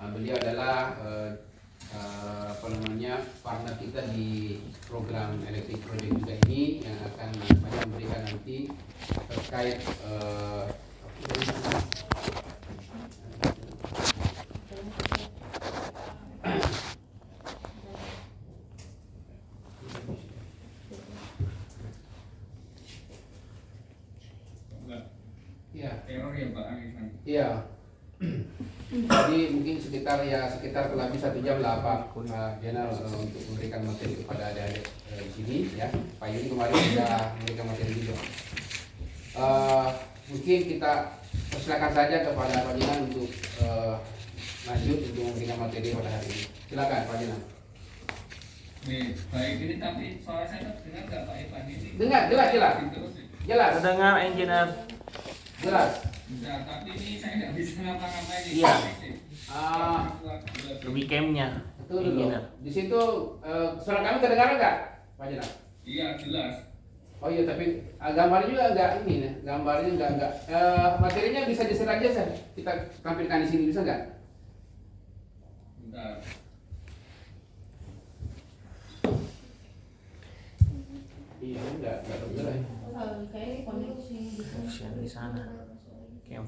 Beliau adalah partner kita di program Electric Project juga ini, yang akan banyak memberikan nanti terkait iya. Jadi mungkin sekitar kurang lebih 1 jam lah Pak Jenal untuk memberikan materi kepada adik-adik di sini ya. Pak Yuni kemarin sudah memberikan materi juga. Mungkin kita persilakan saja kepada Pak Jenal untuk lanjut untuk memberikan materi pada hari ini. Silakan Pak Jenal. Baik, ini tapi suara saya terdengar nggak Pak Ivan ini? Dengar, jelas. Terdengar engineer. Jelas. Nah, tapi ini saya nggak bisa ngapa-ngapain. Iya. Lebih camnya. Betul dulu. Di situ suara kami terdengar nggak, Pak Jenal? Iya, jelas. Oh iya, tapi gambarnya juga enggak ini ya. Gambarnya enggak. Materinya bisa di-share aja sih. Kita tampilkan di sini bisa enggak? Bentar. Iya, enggak tergerak. Kayak koneksi di sana. Cam.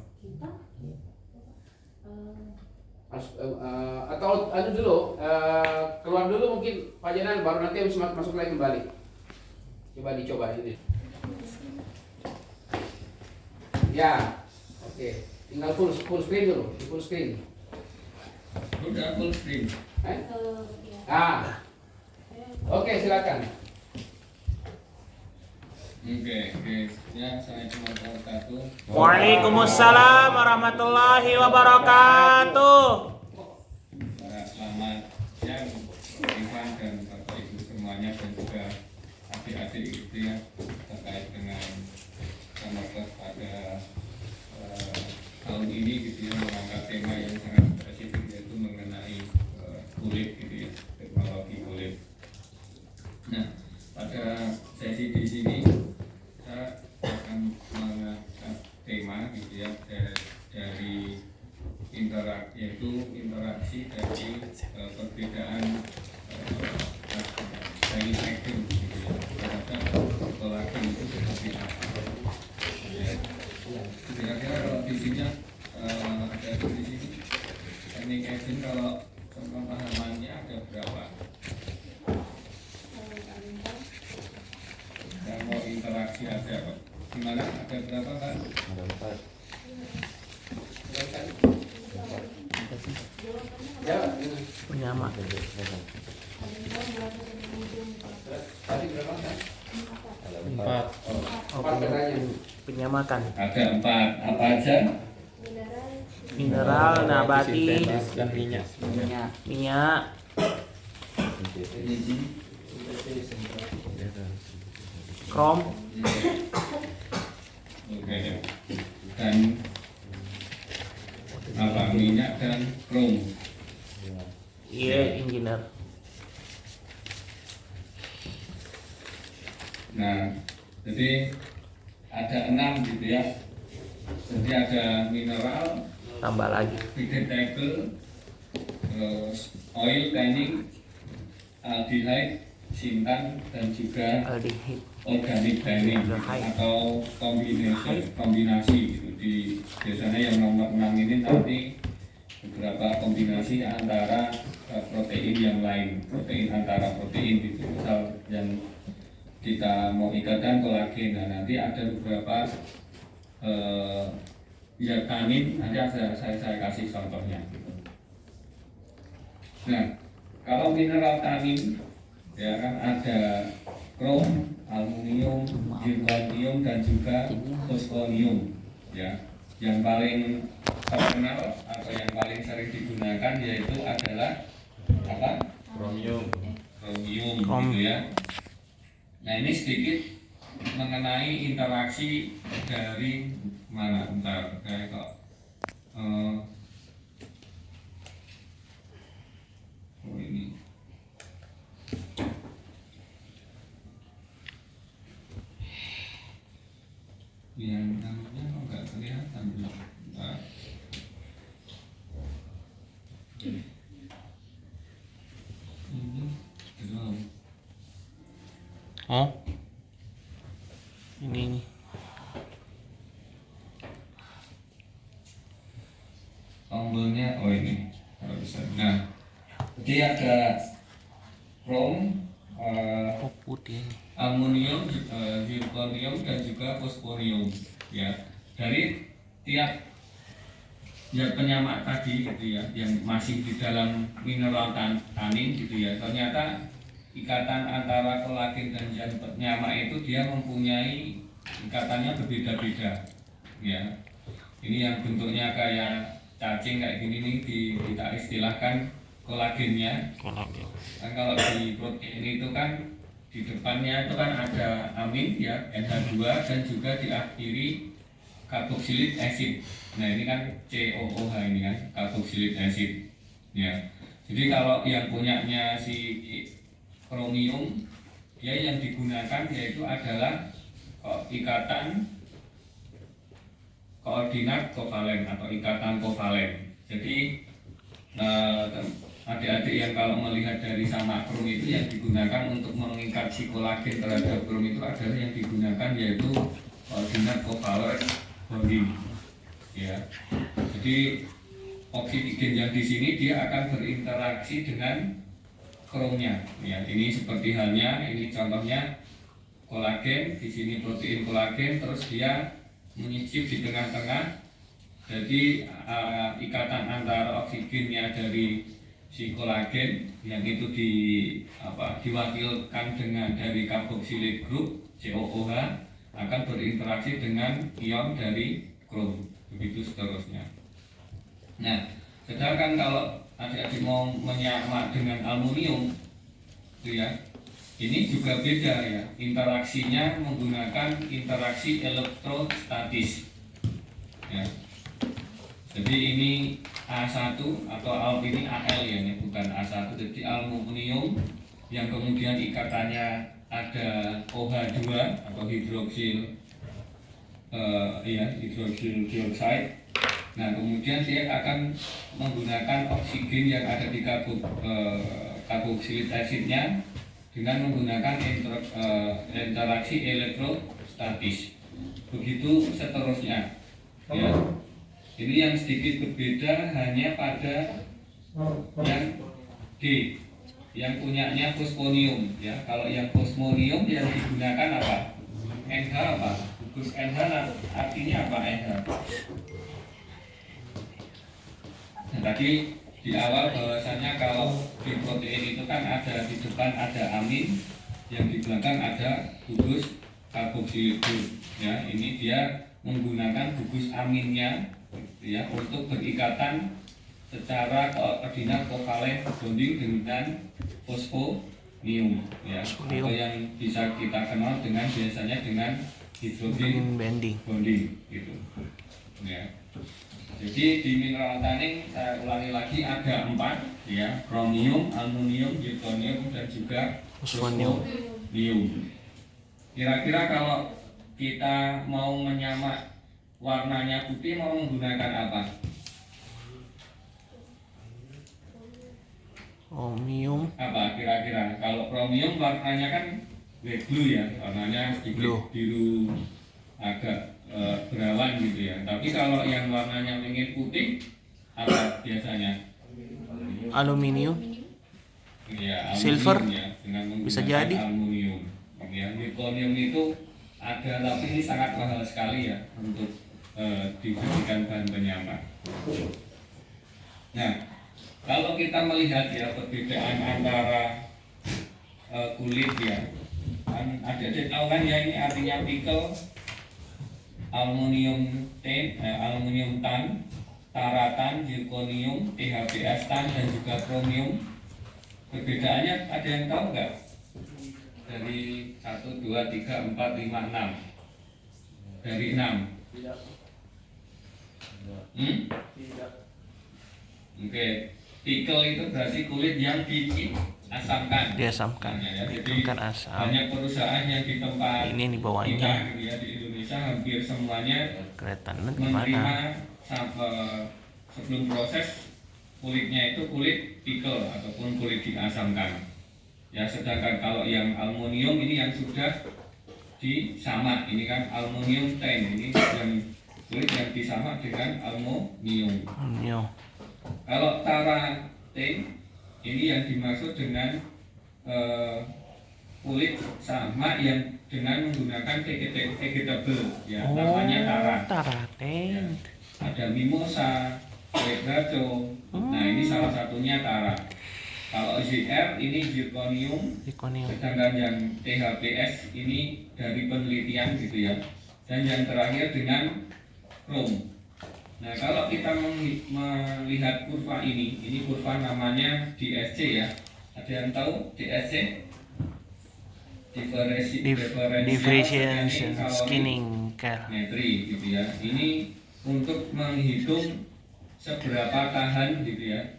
Atau anu dulu, keluar dulu mungkin Pak Jenal, baru nanti harus masuk lagi kembali. Coba dicoba ini. Ya, oke. Tinggal full screen dulu, di full screen. Udah full screen. Oke, silakan. Oke. Ya, Assalamualaikum warahmatullahi wabarakatuh. Waalaikumsalam warahmatullahi wabarakatuh. Selamat siang Ivan dan Bapak Ibu semuanya, dan juga adik-adik itu ya, terkait dengan Sanokes pada tahun ini gitu ya, mengangkat tema yang sangat spesifik, yaitu mengenai kulit gitu ya, teknologi kulit. Nah, pada sesi di sini saya akan mengangkat tema gitu ya, dari interaksi dari perbedaan dari action gitu ya, terhadap kolagen itu seperti apa. Ya. Kira-kira kalau visinya ada di sini, teknik action kalau pemahamannya ada berapa? Yang mau interaksi aja Pak. Gimana? Ada berapa Pak? Ada 4. Ya, Penyama. tadi berapa kan? Ada 4. 4 katanya. Penyamakan. Ada 4. Apa aja? Mineral, nabati, dan minyak. minyak, krom, Oke. Dan apa? Minyak dan krom. iya engineer. Nah, jadi ada 6 gitu ya. Jadi ada mineral, Tambah lagi. vegetable, terus oil, tanning, aldehyde, sintan, dan juga Aldehid. organic tanning atau kombinasi gitu. Biasanya yang nomor 6 ini nanti beberapa kombinasi antara protein yang lain, protein antara protein gitu. Misal yang kita mau ikatkan kolagen, nah nanti ada beberapa ya tanin, nanti saya kasih contohnya gitu. Nah, kalau mineral tanin ya kan ada krom, aluminium, zirconium, dan juga fosforium ya. Yang paling terkenal atau yang paling sering digunakan yaitu adalah apa? Kromium. Kromium gitu ya. Nah, ini sedikit mengenai interaksi dari mana, bentar kayak kok oh ini yang namanya kok nggak kelihatan. Bentar. Oh, ini nih. Tombolnya, oh ini harus. Nah, jadi ada krom, Oh, putih ini. aluminium, zirconium dan juga fosforium. Ya, dari tiap penyamak tadi gitu ya, yang masih di dalam mineral tanin gitu ya, ternyata ikatan antara kolagen dan zat penyamak itu dia mempunyai ikatannya berbeda-beda. Ya, ini yang bentuknya kayak cacing kayak gini nih kita istilahkan kolagennya. Kolagen. Kan kalau di protein itu kan di depannya itu kan ada amin ya, NH2, dan juga diakhiri karboksilik acid. Nah ini kan COOH ini kan karboksilik acid ya. Jadi kalau yang punyanya si kromium, dia yang digunakan yaitu adalah ikatan koordinat kovalen atau ikatan kovalen. Jadi adik-adik yang kalau melihat dari sama krom itu yang digunakan untuk mengikat si kolagen terhadap krom itu adalah yang digunakan yaitu koordinat kovalen bonding. Ya, jadi oksigen yang di sini dia akan berinteraksi dengan kromnya. Ya, ini seperti halnya ini contohnya kolagen, di sini protein kolagen, terus dia menyicip di tengah-tengah. Jadi ikatan antara oksigennya dari si kolagen yang itu diwakilkan dengan dari karboksilik group COOH akan berinteraksi dengan ion dari krom, begitu seterusnya. Nah, sedangkan kalau adik-adik mau menyamak dengan aluminium, itu ya, ini juga beda ya. Interaksinya menggunakan interaksi elektrostatis. Ya. Jadi ini A1 atau ini Al ya, ini bukan A1. Jadi aluminium yang kemudian ikatannya ada OH2 atau hidroksil hidroksil dioksida. Nah, kemudian dia akan menggunakan oksigen yang ada di karboksilik asidnya dengan menggunakan interaksi elektrostatis. Begitu seterusnya. Ya. Ini yang sedikit berbeda hanya pada yang D, yang punyanya fosfonium. Ya, kalau yang fosfonium yang digunakan apa? NH apa? Gugus NH artinya apa NH? Nah, tadi di awal bahwasannya kalau di protein itu kan ada di depan ada amin, yang di belakang ada gugus karboksilik. Ya, ini dia menggunakan gugus aminnya ya untuk berikatan secara koordinat kovalen bonding dengan fosfonium ya, atau yang bisa kita kenal dengan biasanya dengan hidrogen bonding gitu ya. Jadi di mineral tanin saya ulangi lagi ada 4 ya, kromium, aluminium, zirconium dan juga fosfonium. Kira-kira kalau kita mau menyamak warnanya putih mau menggunakan apa? Kromium. Apa kira-kira? Kalau kromium warnanya kan light blue ya, warnanya sedikit biru agak berawan gitu ya. Tapi kalau yang warnanya ingin putih apa biasanya? Aluminium. Ya, Silver ya, dengan bisa jadi. Aluminium. Ya, zirconium itu ada tapi ini sangat mahal sekali ya untuk dijadikan bahan penyamak. Nah, kalau kita melihat ya perbedaan antara kulit ya, kan ada tahu kan ya ini artinya pickle, aluminium tan, taratan, zirconium, THBS tan dan juga kromium. Perbedaannya ada yang tahu nggak? Dari 1, 2, 3, 4, 5, 6. Dari 6. Oke, pickle itu berarti kulit yang diasamkan. Diasamkan. Ya, jadi Kan asam. banyak perusahaan yang di tempat Ini di bawahnya. kita gitu ya, di Indonesia hampir semuanya Kelihatan menerima gimana? sebelum proses kulitnya itu kulit pickle ataupun kulit diasamkan. Ya, sedangkan kalau yang aluminium ini yang sudah disamak, ini kan aluminium tan, ini yang kulit yang disamak dengan aluminium. Aluminium. Kalau tara tan ini yang dimaksud dengan kulit sama yang dengan menggunakan vegetable, ya, namanya tara. Taraten. Ada mimosa, kulit braco. Nah, ini salah satunya tara. Kalau ZR ini zirconium, Zirconium. sedangkan yang THPS ini dari penelitian gitu ya. Dan yang terakhir dengan krom. Nah, kalau kita melihat kurva ini kurva namanya DSC ya. Ada yang tahu DSC? Differentiation skinning care. Metri gitu ya. Ini untuk menghitung seberapa tahan gitu ya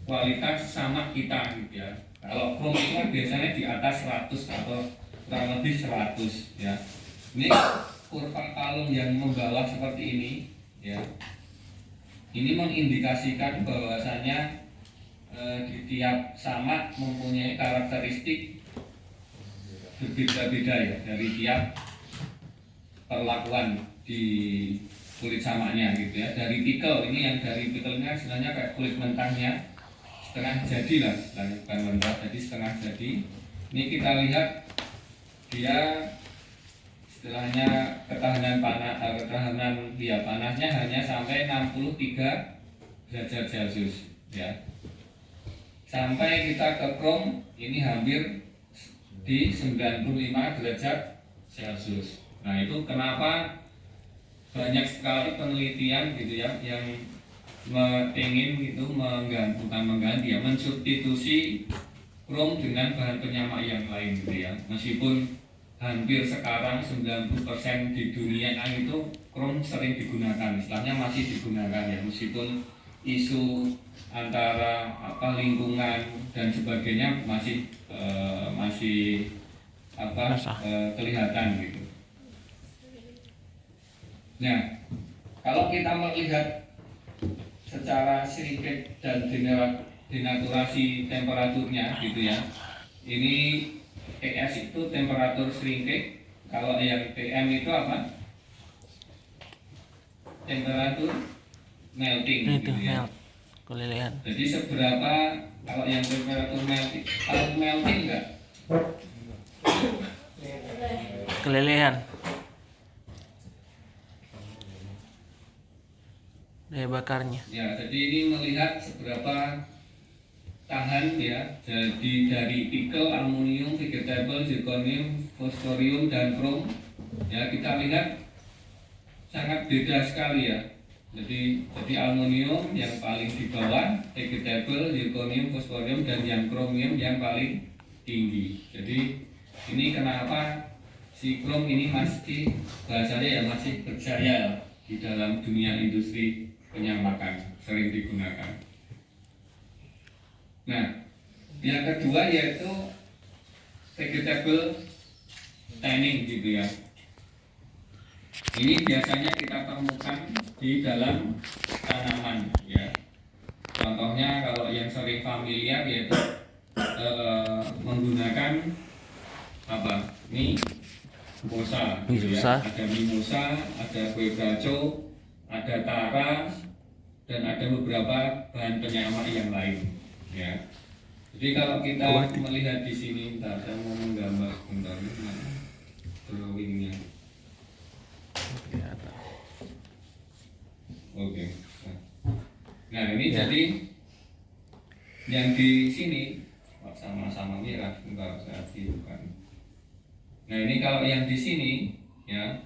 kualitas samak kita gitu ya. Kalau krom itu kan biasanya di atas 100 atau kurang lebih 100 ya. Ini kurva kalung yang membawah seperti ini ya. Ini mengindikasikan bahwasanya di tiap samak mempunyai karakteristik berbeda-beda ya dari tiap perlakuan di kulit samaknya gitu ya. Dari pickle ini, yang dari picklenya sebenarnya kayak kulit mentahnya setengah jadi lah, istilahnya bukan mentah, jadi setengah jadi. Ini kita lihat dia istilahnya ketahanan panasnya hanya sampai 63 derajat Celcius ya. Sampai kita ke krom ini hampir di 95 derajat Celcius. Nah, itu kenapa banyak sekali penelitian gitu ya yang ingin itu mengganti ya, mensubstitusi krom dengan bahan penyamak yang lain gitu ya. Meskipun hampir sekarang 90% di dunia itu krom sering digunakan, istilahnya masih digunakan ya, meskipun isu antara lingkungan dan sebagainya masih kelihatan gitu. Nah, kalau kita melihat secara shrinkage dan denaturasi temperaturnya gitu ya, ini TS itu temperatur shrinkage, kalau yang TM itu apa? Temperatur melting gitu ya. Kelelehan. Jadi seberapa, kalau yang temperatur melting, tahu melting enggak? Kelelehan. Daya bakarnya. Ya, jadi ini melihat seberapa tahan ya. Jadi dari pickle, aluminium, vegetable, zirconium, fosforium dan krom. Ya, kita lihat sangat beda sekali ya. Jadi aluminium yang paling di bawah, vegetable, zirconium, fosforium, dan yang kromium yang paling tinggi. Jadi ini kenapa si krom ini masih bahasanya ya masih berjaya di dalam dunia industri penyamakan, sering digunakan. Nah, yang kedua yaitu vegetable tanning gitu ya. Ini biasanya kita temukan di dalam tanaman ya. Contohnya kalau yang sering familiar yaitu menggunakan apa? Mimosa gitu ya. Ada mimosa, ada kue braco, ada tara, dan ada beberapa bahan penyamak yang lain ya. Jadi kalau kita melihat di sini, saya mau menggambar sebentar drawingnya. Oke. Nah, ini jadi yang di sini sama-sama merah, sebentar saya tirukan. Nah, ini kalau yang di sini ya.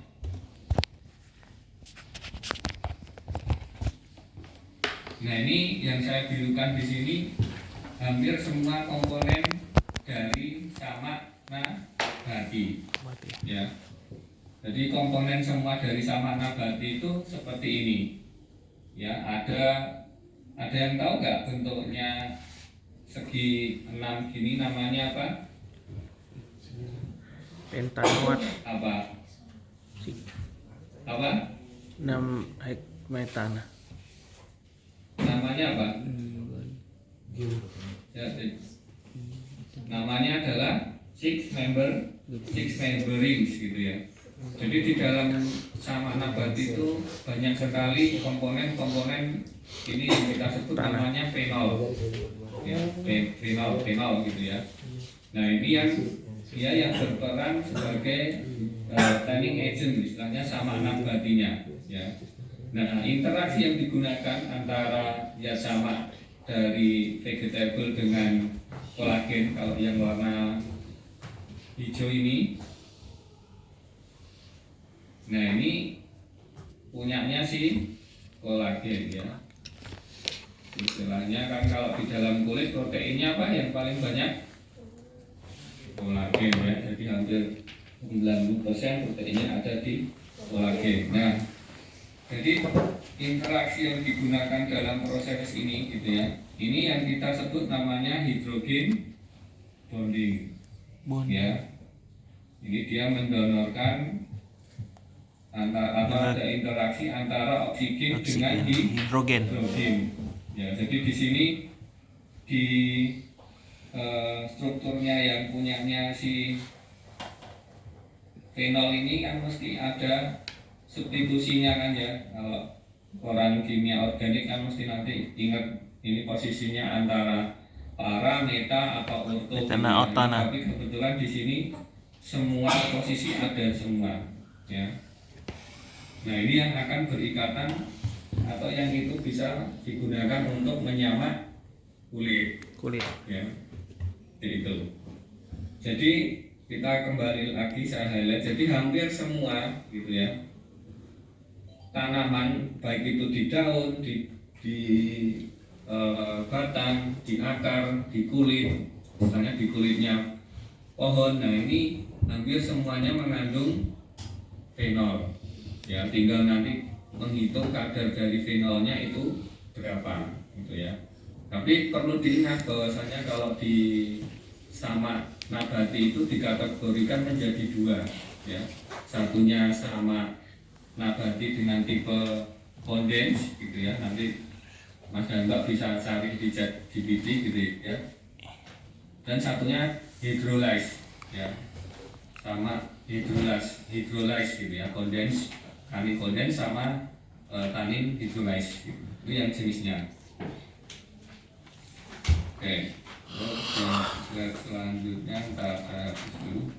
Nah, ini yang saya birukan di sini hampir semua komponen dari samak nabati. Ya. Jadi komponen semua dari samak nabati itu seperti ini. Ya, ada yang tahu nggak bentuknya segi 6 gini namanya apa? Pentanot. Apa? 6 hekmetana. Namanya apa? Ya, six member rings gitu ya. Jadi di dalam samak nabati itu banyak sekali komponen-komponen ini yang kita sebut namanya fenol, ya, fenol gitu ya. Nah ini yang dia yang berperan sebagai tanning agent, istilahnya samak nabatinya, ya. Nah interaksi yang digunakan antara zat samak dari vegetable dengan kolagen, kalau yang warna hijau ini, nah ini punyanya si kolagen ya. Istilahnya kan kalau di dalam kulit proteinnya apa yang paling banyak? Kolagen ya. Jadi hampir 90% proteinnya ada di kolagen. Nah, jadi interaksi yang digunakan dalam proses ini gitu ya. Ini yang kita sebut namanya hidrogen bonding. Ya. Ini dia mendonorkan ada interaksi antara oksigen dengan hidrogen. Ya, jadi di sini di strukturnya yang punyanya si fenol ini kan mesti ada substitusinya kan ya. Kalau orang kimia organik kan mesti nanti ingat ini posisinya antara para, meta atau orto. Tapi kebetulan di sini semua posisi ada semua ya. Nah ini yang akan berikatan atau yang itu bisa digunakan untuk menyamak kulit ya. Itu. Jadi kita kembali lagi saya highlight. Jadi hampir semua gitu ya tanaman, baik itu di daun, di batang, di akar, di kulit, misalnya di kulitnya pohon. Nah ini hampir semuanya mengandung fenol. Ya, tinggal nanti menghitung kadar dari fenolnya itu berapa, gitu ya. Tapi perlu diingat bahwasanya kalau di samak nabati itu dikategorikan menjadi dua, ya. Satunya samak nabati dengan tipe kondens, gitu ya. Nanti Mas Danto bisa cari di ChatGPT, gitu ya. Dan satunya hydrolyze, ya. Sama hydrolyze gitu ya, kondens. Tanin kondens sama tanin hidrolyze itu yang jenisnya. Oke, terus slide selanjutnya kita hapus dulu.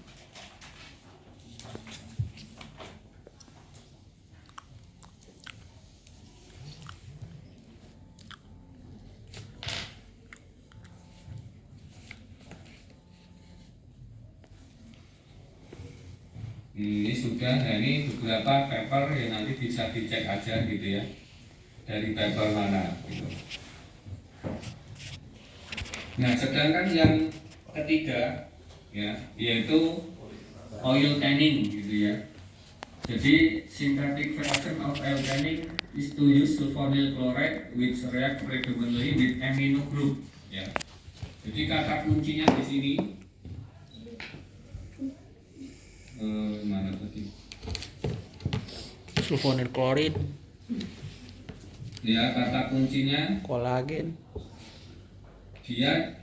Ini sudah, nah ini beberapa paper yang nanti bisa dicek aja gitu ya, dari paper mana gitu. Nah sedangkan yang ketiga ya, yaitu oil tanning gitu ya. Jadi synthetic version of oil tanning is to use sulfonyl chloride which react predominantly with amino group ya. Jadi kata kuncinya di sini mana tadi? Sulfonyl klorid. Ya, kata kuncinya Kolagen. Dia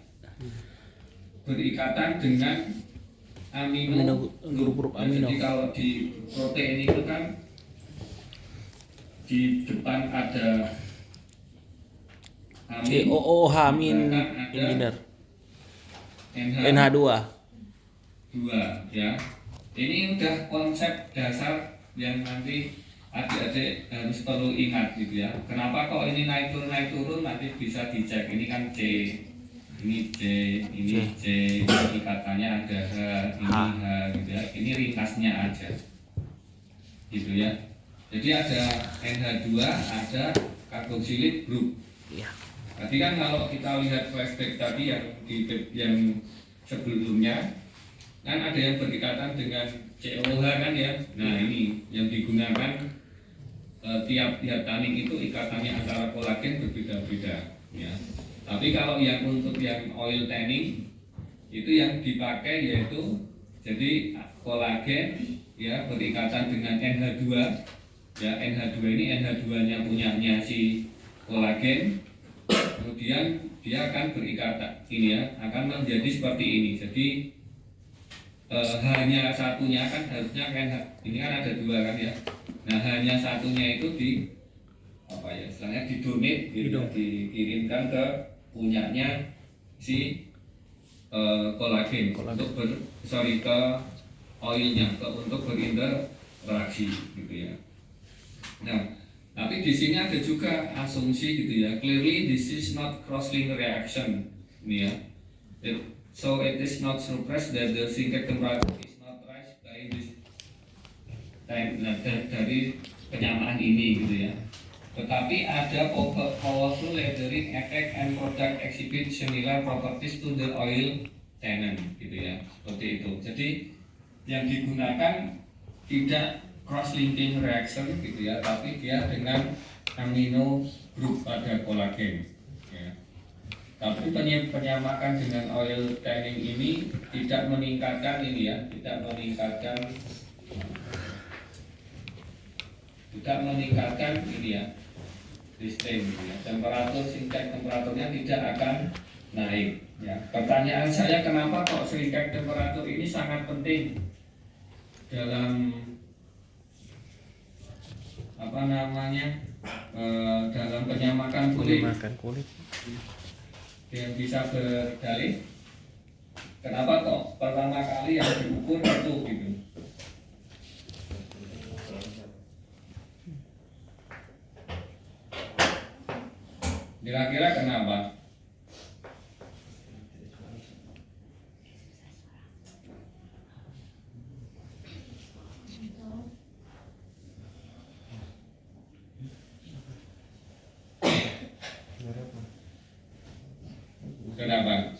berikatan dengan amino grup amino. Jadi kalau di protein itu kan di depan ada amin, COOH min engineer. NH2 ya. Ini udah konsep dasar yang nanti adik-adik harus perlu ingat gitu ya. Kenapa kok ini naik turun nanti bisa dicek. Ini kan C, ini C, ini C, ini katanya ada H, ini H gitu ya. Ini ringkasnya aja gitu ya. Jadi ada NH2, ada karboksilit group. Iya. Tadi kan kalau kita lihat flashback tadi yang sebelumnya kan ada yang berikatan dengan COH kan ya. Nah ini yang digunakan tiap tanning itu ikatannya antara kolagen berbeda-beda ya. Tapi kalau yang untuk yang oil tanning itu yang dipakai yaitu jadi kolagen ya berikatan dengan NH2 ya. NH2 ini NH2-nya punyanya si kolagen, kemudian dia akan berikatan ini ya, akan menjadi seperti ini. Jadi hanya satunya kan harusnya kan ini kan ada dua kan ya. Nah hanya satunya itu di apa ya istilahnya didonate gitu, dikirimkan ke punyanya si kolagen untuk ke oilnya untuk berinteraksi gitu ya. Nah tapi di sini ada juga asumsi gitu ya, clearly this is not cross-link reaction ini ya. So it is not surprise that the shrinkage temperature is not rise by this time. Nah, dari penyamaan ini gitu ya. Tetapi ada powerful lathering effect and product exhibit similar properties to the oil tenant gitu ya. Seperti itu. Jadi yang digunakan tidak cross-linking reaction gitu ya, tapi dia dengan amino group pada kolagen. Ya. Tapi penyamakan dengan oil tanning ini tidak meningkatkan ini ya, tidak meningkatkan ini ya, distain gitu ya. Temperaturnya tidak akan naik. Ya. Pertanyaan saya kenapa kok shrinkage temperatur ini sangat penting dalam apa namanya dalam penyamakan kulit. Yang bisa berdalih kenapa kok pertama kali yang diukur itu gitu. Kira-kira kenapa? Kenapa?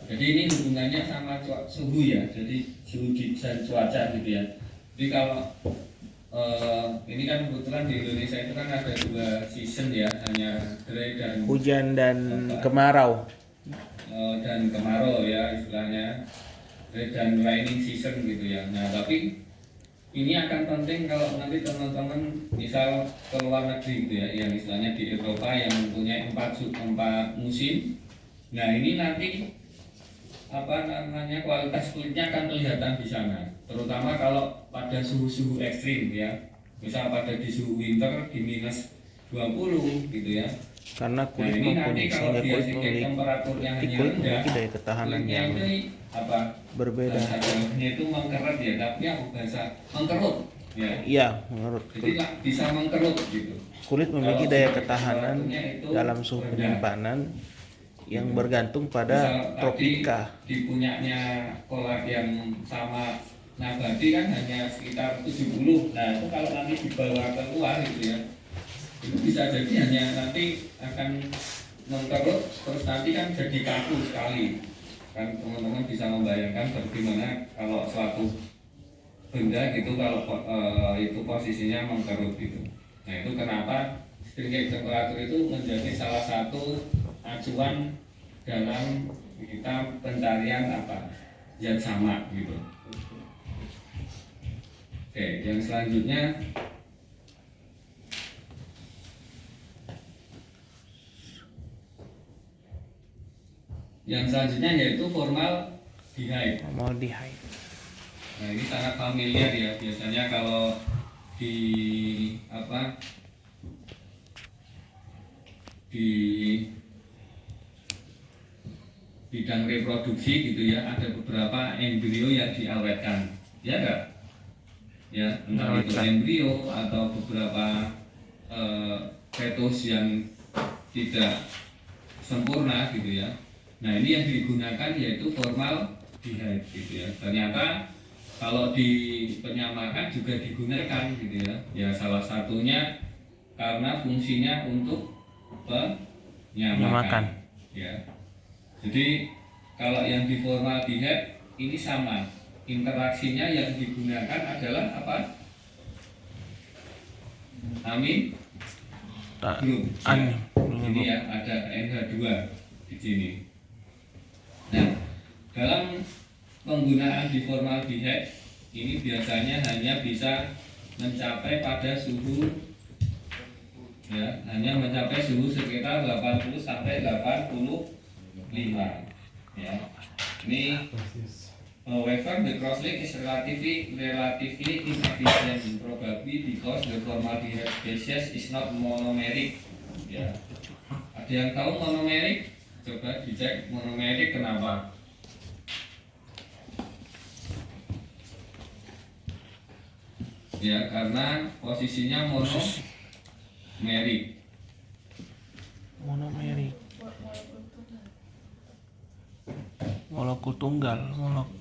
Jadi ini hubungannya sama suhu ya, jadi suhu dan cuaca gitu ya. Jadi kalau ini kan kebetulan di Indonesia itu kan ada dua season ya, hanya dry dan hujan dan kemarau. Dan kemarau ya istilahnya, dry dan raining season gitu ya. Nah tapi ini akan penting kalau nanti teman-teman misal ke luar negeri gitu ya, yang istilahnya di Eropa yang mempunyai 4 musim. Nah ini nanti apa namanya kualitas kulitnya akan kelihatan di sana, terutama kalau pada suhu-suhu ekstrim ya, misal pada di suhu winter di minus 20 gitu ya. Karena kulit ini nanti mempunyai kalau sehingga dia kulit tingkat memiliki temperaturnya hanya kulit rendah, memiliki daya ketahanan kulitnya yang ini apa berbeda. bahasanya itu mengkerut ya, tapi ya bahasa mengkerut ya. Iya, menurut Jadi bisa mengkerut gitu. kulit memiliki Kalau daya si ketahanan temperaturnya itu dalam suhu rendah. penyimpanan yang bergantung pada Misal tropika. tadi di punyanya kolak yang sama nabati kan hanya sekitar 70. Nah itu kalau nanti dibawa keluar gitu ya, itu bisa jadi hanya nanti akan mengkerut, terus nanti kan jadi kaku sekali. Kan teman-teman bisa membayangkan bagaimana kalau suatu benda gitu kalau itu posisinya mengkerut gitu. Nah itu kenapa shrinkage temperatur itu menjadi salah satu acuan dalam kita pencarian apa zat sama gitu. Oke, yang selanjutnya yaitu formaldehyde. Formaldehyde. Nah ini sangat familiar ya, biasanya kalau di apa di bidang reproduksi gitu ya, ada beberapa embrio yang diawetkan, ya enggak? Ya, entah itu embrio atau beberapa fetus yang tidak sempurna gitu ya. Nah ini yang digunakan yaitu formaldehyde gitu ya. Ternyata kalau di penyamakan juga digunakan gitu ya. Ya salah satunya karena fungsinya untuk penyamakan. Ya. Jadi kalau yang di formaldehyde ini sama, interaksinya yang digunakan adalah apa? Amin group. Ini ya ada NH2 di sini. Nah, dalam penggunaan di formaldehyde ini biasanya hanya bisa mencapai pada suhu ya, hanya mencapai suhu sekitar 80 sampai 85 ya. Ini However, the crosslink is relatively inefficient, probably because the formaldehyde species is not monomeric. Ya, ada yang tahu monomeric? Coba dicek monomeric kenapa? Ya, karena posisinya monomerik. Monomerik. Molekul tunggal,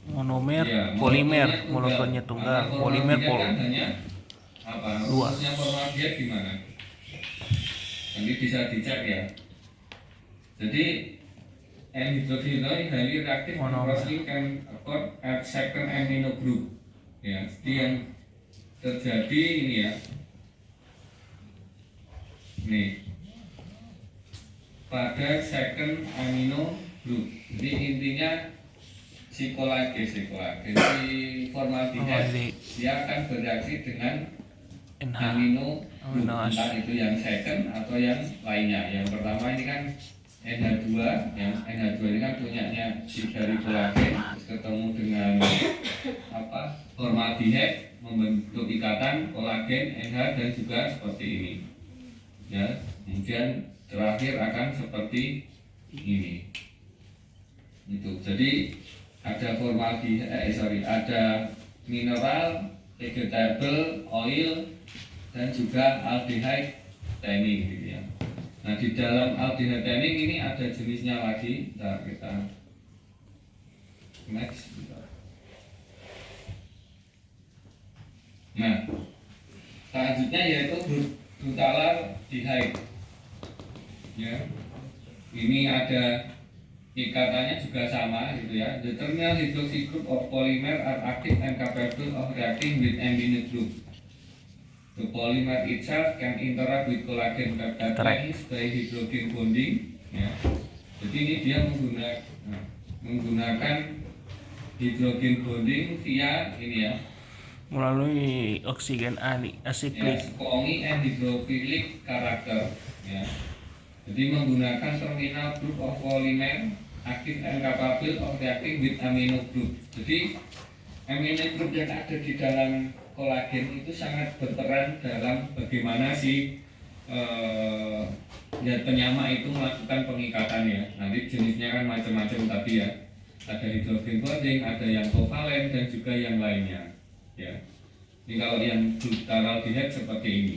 monomer, Ya, polimer, molekulnya molekulnya tunggal, Karena polimer formaldehyde kan hanya apa? Dua. Rumusnya formaldehyde gimana? Nanti bisa dicek ya. Jadi N-hydrogenol highly reactive and Monomer. crosslink can occur at second amino group. Ya, jadi yang terjadi ini ya. Nih. Pada second amino group. Jadi intinya si formaldehyde dia akan bereaksi dengan NH. amino group, Amino acid. entah itu yang second atau yang lainnya. Yang pertama ini kan NH2, yang NH2 ini kan punyanya si dari kolagen, terus ketemu dengan apa formaldehyde membentuk ikatan kolagen NH dan juga seperti ini. Ya, kemudian terakhir akan seperti ini. Itu. Jadi ada ada mineral, vegetable oil dan juga aldehyde tanning gitu ya. Nah, di dalam aldehyde tanning ini ada jenisnya lagi. Ntar kita next. Nah, selanjutnya yaitu butalaldehyde. Ya. Ini ada ikatannya juga sama gitu ya. The terminal hydroxy group of polymer are active and capable of reacting with amino group. The polymer itself can interact with collagen peptide chains by hydrogen bonding. Ya. Jadi ini dia menggunakan hydrogen bonding via ini ya. Melalui oksigen Ya, asiklik. spongy and hydrophilic karakter. Ya. Jadi menggunakan terminal group of polymer active and capable of reacting with amino group. Jadi amino group yang ada di dalam kolagen itu sangat berperan dalam bagaimana si penyama itu melakukan pengikatan ya. Nanti jenisnya kan macam-macam tadi ya. Ada hydrogen bonding, ada yang kovalen dan juga yang lainnya. Ya. Ini kalau yang butalaldehyde seperti ini.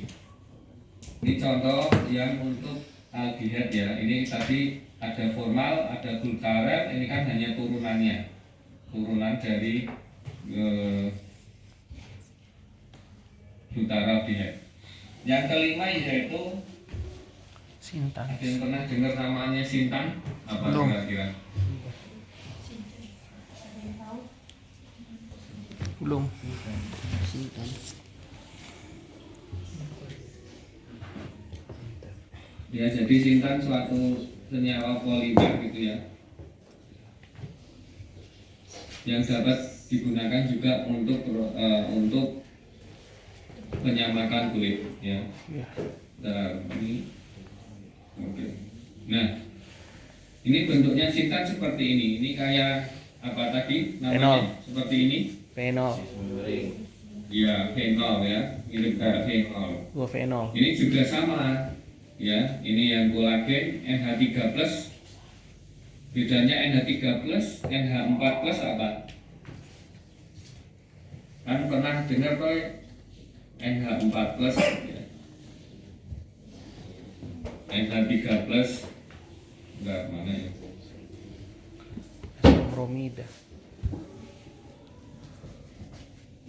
Ini contoh yang untuk aldehyde ya. Ini tadi ada formal, ada glutarel. Ini kan hanya turunannya, turunan dari butalaldehyde. Yang kelima yaitu Sintan. ada yang pernah dengar namanya sintan? Apa Belum. kira-kira? Belum. Ya, jadi sintan suatu senyawa polimer gitu ya, yang dapat digunakan juga untuk penyamakan kulit ya. Ya. Nah, ini oke. Nah, ini bentuknya sintan seperti ini. Ini kayak apa tadi namanya? Fenol. Seperti ini. Fenol. Ya, fenol ya, mirip kayak fenol. Dua fenol. Ini juga sama ya. Ini yang kolagen NH3+. Bedanya NH3+, NH4+ apa? Kan pernah dengar kok NH4+ ya. NH3+. Enggak, mana ya? Asam bromida.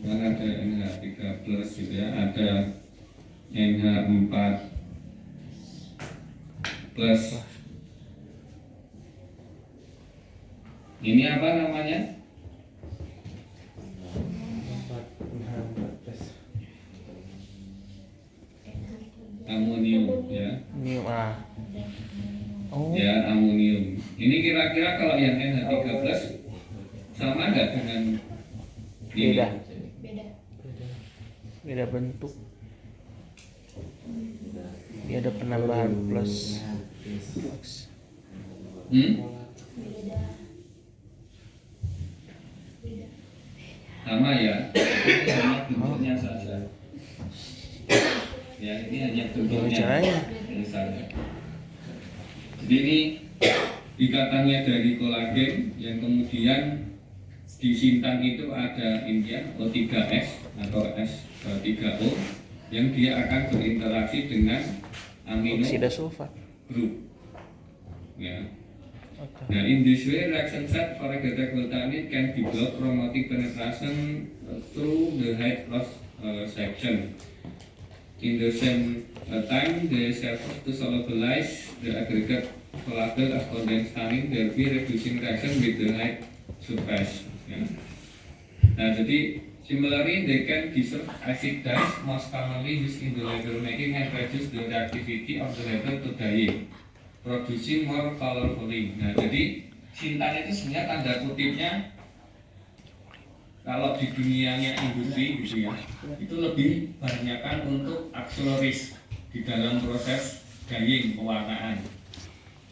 Mana ada NH3+ gitu ya, ada NH4+. Ini apa namanya? Amonium ya. Ini Oh. Ya, amonium. Ini kira-kira kalau yang NH3+ sama nggak dengan ini? Beda. Beda. Beda bentuk. Dia ada penambahan plus. Hmm? Beda. Beda. sama ya, ini hanya bentuknya saja. Ya, ini hanya Gimana bentuknya. caranya? Misalnya. Jadi ini ikatannya dari kolagen yang kemudian disimpan itu ada intinya O3S atau S3O yang dia akan berinteraksi dengan amino Oksida sulfat. group. Ya. Oke. Now, in this way, reaction set for a glutamate can develop chromatic penetration through the height cross section. In the same time, the surface to solubilize the aggregate volatile as condensed staining, thereby reducing reaction with the height surface. Ya. Nah, jadi similarly, they can dissolve acid dyes most commonly used in the label making and reduce the reactivity of the label to dyeing, producing more colorfully. Nah, jadi sintan itu sebenarnya tanda kutipnya kalau di dunianya industri gitu ya, itu lebih banyakkan untuk akseloris di dalam proses dyeing pewarnaan.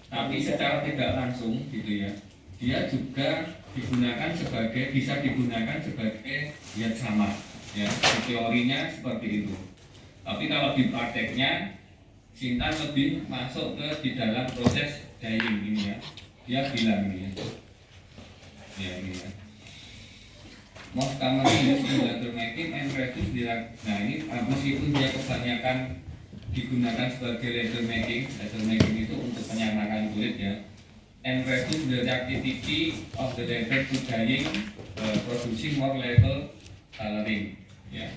Tapi secara tidak langsung gitu ya, dia juga bisa digunakan sebagai zat sama ya, di teorinya seperti itu. Tapi kalau di prakteknya sintan lebih masuk ke di dalam proses dyeing ini ya. Dia bilang ini ya. Ya ini ya. Most commonly used in leather making and reduce nah ini meskipun dia kebanyakan digunakan sebagai leather making itu untuk penyamakan kulit ya. And reduce the reactivity of the leather to dyeing, producing more level coloring ya.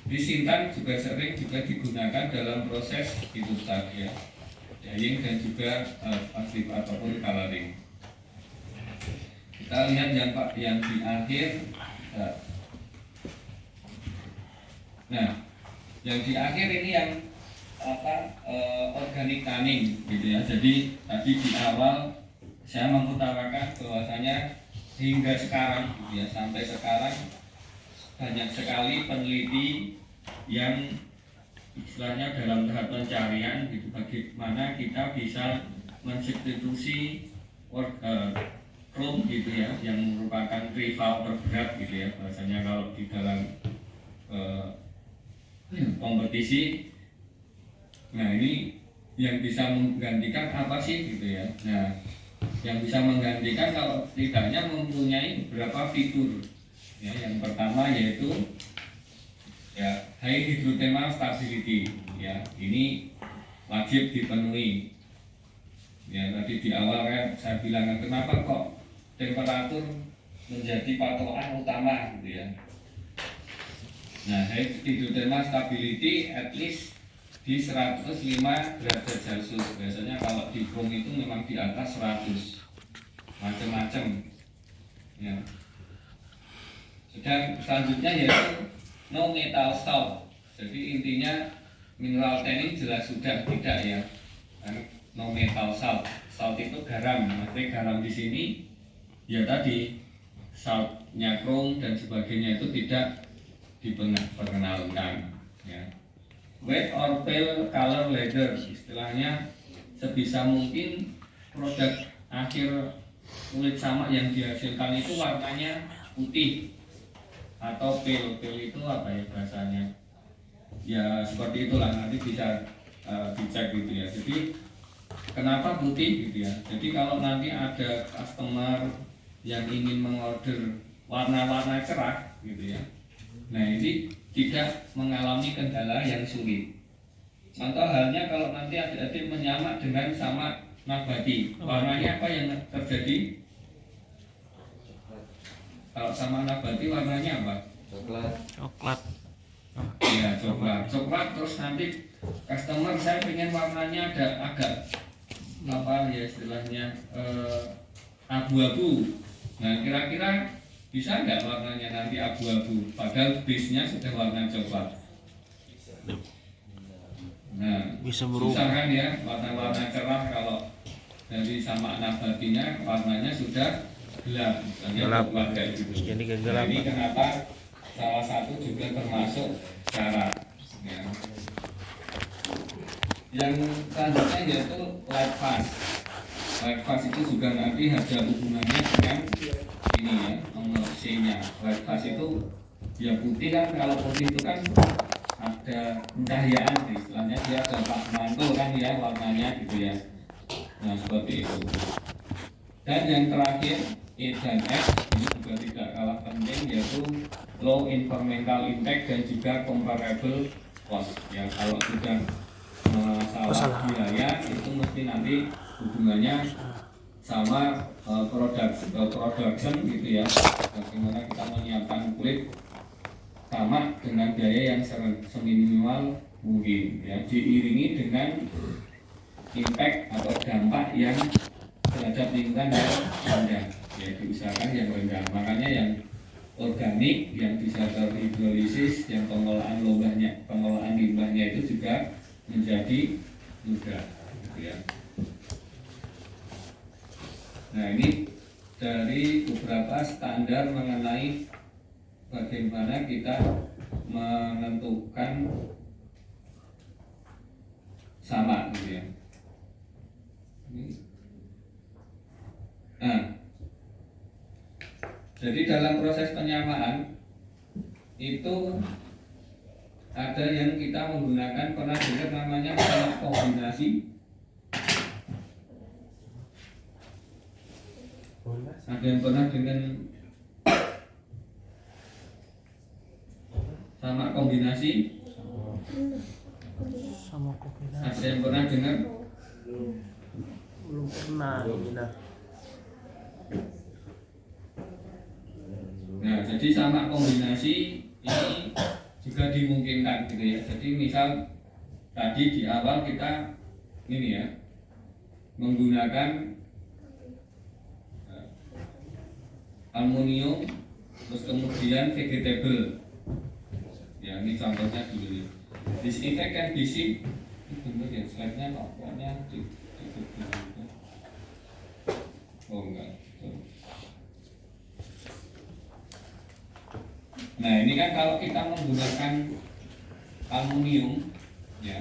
Di sintan juga sering digunakan dalam proses itu tadi ya, dyeing dan juga pasif ataupun coloring. Kita lihat yang di akhir. Nah, yang di akhir ini yang organic tanning gitu ya. Jadi tadi di awal saya mengutarakan bahwasanya hingga sekarang gitu ya, sampai sekarang banyak sekali peneliti yang istilahnya dalam tahap pencarian gitu, bagaimana kita bisa mensubstitusi chrome gitu ya, yang merupakan rival terberat gitu ya bahasanya kalau di dalam kompetisi. Nah ini yang bisa menggantikan apa sih gitu ya. Nah yang bisa menggantikan kalau tidaknya mempunyai beberapa fitur ya. Yang pertama yaitu ya high hydrothermal stability ya, ini wajib dipenuhi ya. Tadi di awal kan saya bilang kenapa kok temperatur menjadi patokan utama gitu ya. Nah, high hydrothermal stability at least di 105 derajat Celcius. Biasanya kalau di chrome itu memang di atas 100. Macam-macam. Ya. Sedang selanjutnya yaitu no metal salt. Jadi intinya mineral tanning jelas sudah tidak ya. No metal salt. Salt itu garam. Maksudnya garam di sini ya tadi saltnya chrome dan sebagainya itu tidak diperkenalkan ya. White or pale color leather, istilahnya sebisa mungkin produk akhir kulit samak yang dihasilkan itu warnanya putih atau pale. Pale itu apa ya bahasanya ya, seperti itulah, nanti bisa dicek gitu ya. Jadi kenapa putih gitu ya, jadi kalau nanti ada customer yang ingin mengorder warna-warna cerah gitu ya, nah ini tidak mengalami kendala yang sulit. Contoh halnya kalau nanti adik-adik menyamak dengan samak nabati, warnanya apa yang terjadi? Kalau sama nabati warnanya apa? Coklat. Iya, coklat terus nanti customer saya pengen warnanya ada agak apa ya istilahnya abu-abu. Nah kira-kira bisa nggak warnanya nanti abu-abu padahal base-nya sudah warna coklat? Nah Bisa susah berubah. kan ya, warna-warna cerah kalau dari sama nabatinya warnanya sudah gelap, misalnya Gelap. coklat kayak gitu. Jadi Nah, kegelapan. ini kenapa salah satu juga termasuk syarat ya. Yang selanjutnya yaitu light fast. Light fast itu juga nanti ada hubungannya dengan ini ya, nomor C-nya. Light fast itu yang putih kan, kalau putih itu kan ada pencahayaan, istilahnya dia ada mantul kan ya warnanya gitu ya. Nah seperti itu. Dan yang terakhir E dan F ini juga tidak kalah penting, yaitu low environmental impact dan juga comparable cost. Ya kalau sudah masalah biaya itu mesti nanti hubungannya sama production gitu ya. Bagaimana kita menyiapkan kulit sama dengan biaya yang seminimal mungkin ya, diiringi dengan impact atau dampak yang terhadap lingkungan yang rendah ya, diusahakan yang rendah. Makanya yang organik yang bisa terhidrolisis, yang pengolahan limbahnya itu juga menjadi mudah gitu ya. Nah ini dari beberapa standar mengenai bagaimana kita menentukan sama gitu ya. Nah, jadi dalam proses penyamaan itu ada yang kita menggunakan, pernah dengar namanya sama kombinasi. Ada yang pernah dengan sama kombinasi? Sama kombinasi. Ada yang pernah dengar? Belum pernah. Nah, jadi sama kombinasi ini juga dimungkinkan gitu ya. Jadi misal tadi di awal kita ini ya menggunakan aluminium terus kemudian vegetable. Ya ini contohnya dulu. This effect can be seen. Bener ya slide-nya pokoknya oh enggak. Nah ini kan kalau kita menggunakan aluminium ya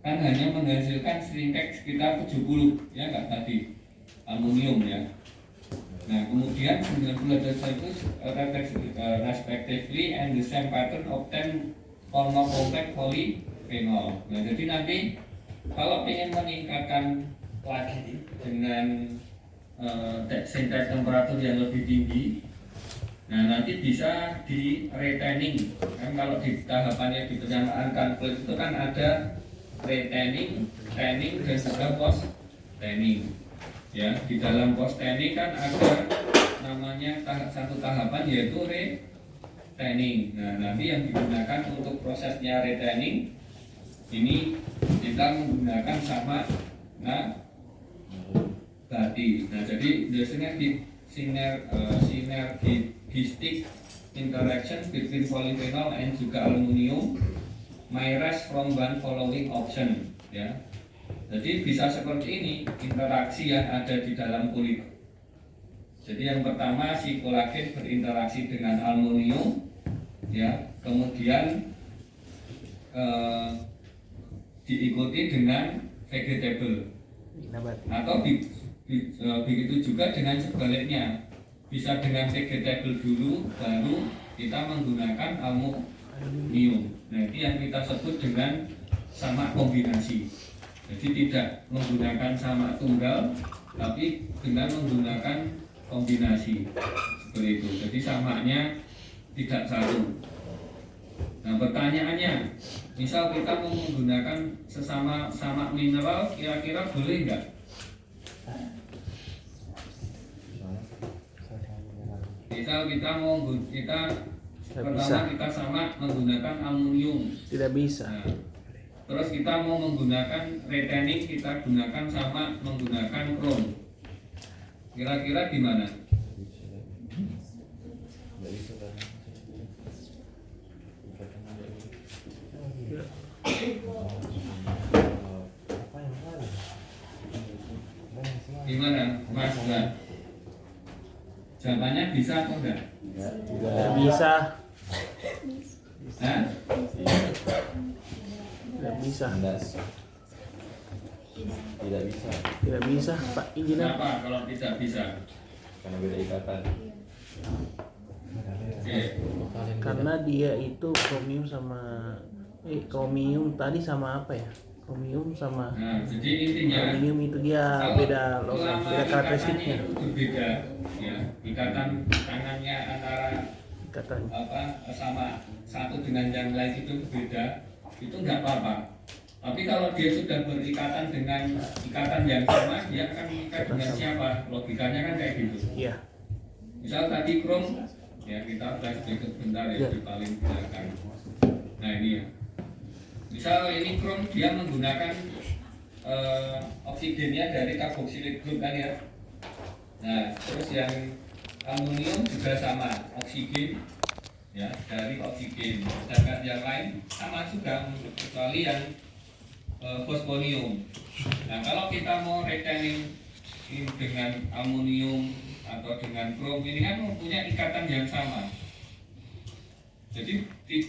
kan hanya menghasilkan shrinkage sekitar 70 ya enggak tadi aluminium ya. Nah kemudian 90 respectively and the same pattern obtain orthocompact polyphenol. Nah jadi nanti kalau ingin meningkatkan lagi dengan tingkat temperatur yang lebih tinggi, nah nanti bisa di retaining. Kan kalau di tahapannya di penyamaan kulit itu kan ada retaining, tanning dan juga post tanning. Ya, di dalam post tanning kan ada namanya satu tahapan yaitu retaining. Nah, nanti yang digunakan untuk prosesnya retaining ini kita menggunakan sama nabati. Nah, jadi biasanya di synergistic interaction between polyphenol and juga aluminium may rise from one following option ya. Jadi bisa seperti ini interaksi yang ada di dalam kulit. Jadi yang pertama si kolagen berinteraksi dengan aluminium, ya, kemudian diikuti dengan vegetable. Atau begitu juga dengan sebaliknya, bisa dengan vegetable dulu, baru kita menggunakan aluminium. Nah ini yang kita sebut dengan sama kombinasi. Jadi tidak menggunakan sama tunggal, tapi dengan menggunakan kombinasi seperti itu. Jadi samanya tidak satu. Nah pertanyaannya, misal kita mau menggunakan sesama sama mineral, kira-kira boleh nggak? Misal pertama kita sama menggunakan aluminium. Tidak bisa. Nah, terus kita mau menggunakan retaining, kita gunakan sama menggunakan chrome. Kira-kira gimana? Gimana, Mas? Jawabannya bisa atau enggak? Tidak bisa. Hah? Tidak bisa. Tidak bisa Tidak bisa, Pak Engineer. Kenapa kalau tidak bisa? karena beda ikatan. Oke. Karena dia itu kromium tadi sama apa ya? Kromium sama Nah, jadi intinya aluminium itu dia kalau beda logam, selama beda karakteristiknya. ikatannya itu berbeda, ya ikatan tangannya antara Katanya. sama satu dengan yang lain itu berbeda, itu nggak apa-apa. Tapi kalau dia sudah berikatan dengan ikatan yang sama, dia akan mengikat dengan siapa? Logikanya kan kayak gitu. Iya. Misal tadi krom, ya kita flashback sebentar ya di paling belakang. Nah ini ya. Misal ini krom dia menggunakan oksigennya dari karboksilit group kan ya. Nah terus yang aluminium juga sama, oksigen ya dari oksigen. Sedangkan yang lain sama juga kecuali yang fosfonium. Nah kalau kita mau retaining dengan aluminium atau dengan krom ini kan mempunyai ikatan yang sama. Jadi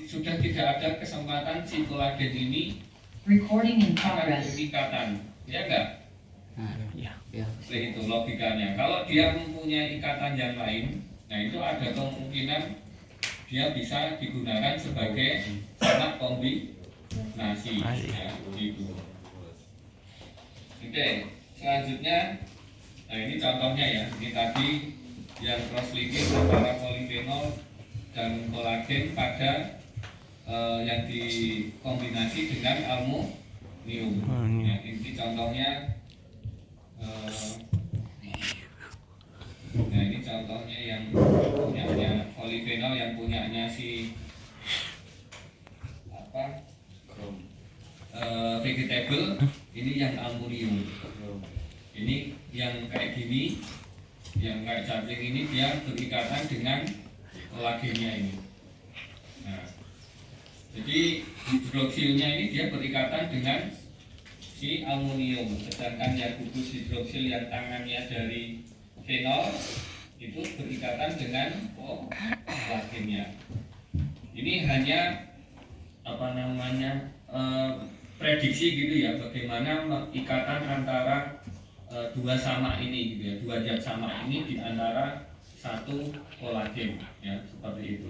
sudah tidak ada kesempatan si kolagen ini Recording in akan progress. berikatan, ya enggak? Iya. Seperti itu logikanya. Kalau dia mempunyai ikatan yang lain, nah itu ada kemungkinan dia bisa digunakan sebagai anak kombinasi. Ya, gitu. Oke, selanjutnya, nah ini contohnya ya. Ini tadi yang cross linking antara polifenol dan kolagen pada yang dikombinasi dengan aluminium. Ya, ini contohnya. Nah ini contohnya yang punyanya polifenol yang punyanya si apa vegetable, ini yang aluminium. Ini yang kayak gini, yang kayak cacing ini dia berikatan dengan kolagennya ini. Nah, jadi hidroksilnya ini dia berikatan dengan si aluminium, sedangkan yang gugus hidroksil yang tangannya dari fenol itu berikatan dengan kolagennya. Ini hanya apa namanya prediksi gitu ya, bagaimana ikatan antara dua sama ini gitu ya, dua zat sama ini di antara satu kolagen ya, seperti itu.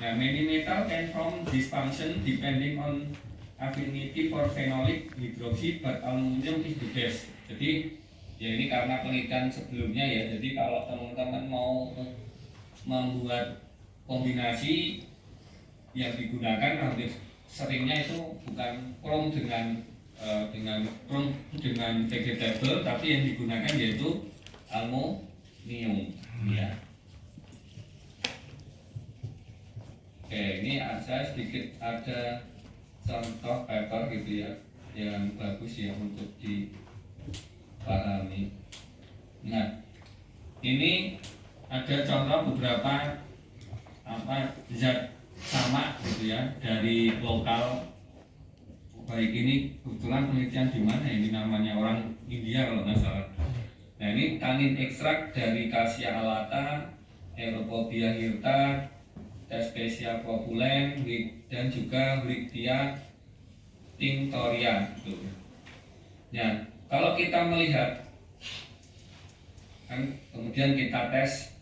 Nah, many metal can form dysfunction depending on affinity for phenolic hydroxide, but aluminium is the best. Jadi ya ini karena penelitian sebelumnya ya, jadi kalau teman-teman mau membuat kombinasi yang digunakan hampir seringnya itu bukan krom dengan krom dengan vegetable, tapi yang digunakan yaitu aluminium ya. Oke, ini saya sedikit ada contoh paper gitu ya yang bagus ya untuk dipahami. Nah, ini ada contoh beberapa zat sama gitu ya dari lokal. Baik, ini kebetulan penelitian di mana ini namanya orang India kalau nggak salah. Nah ini tanin ekstrak dari Cassia alata, Europhobia hirta, Thespesia populem, dan juga Brictia tinctoria. Gitu. Ya, kalau kita melihat, kan kemudian kita tes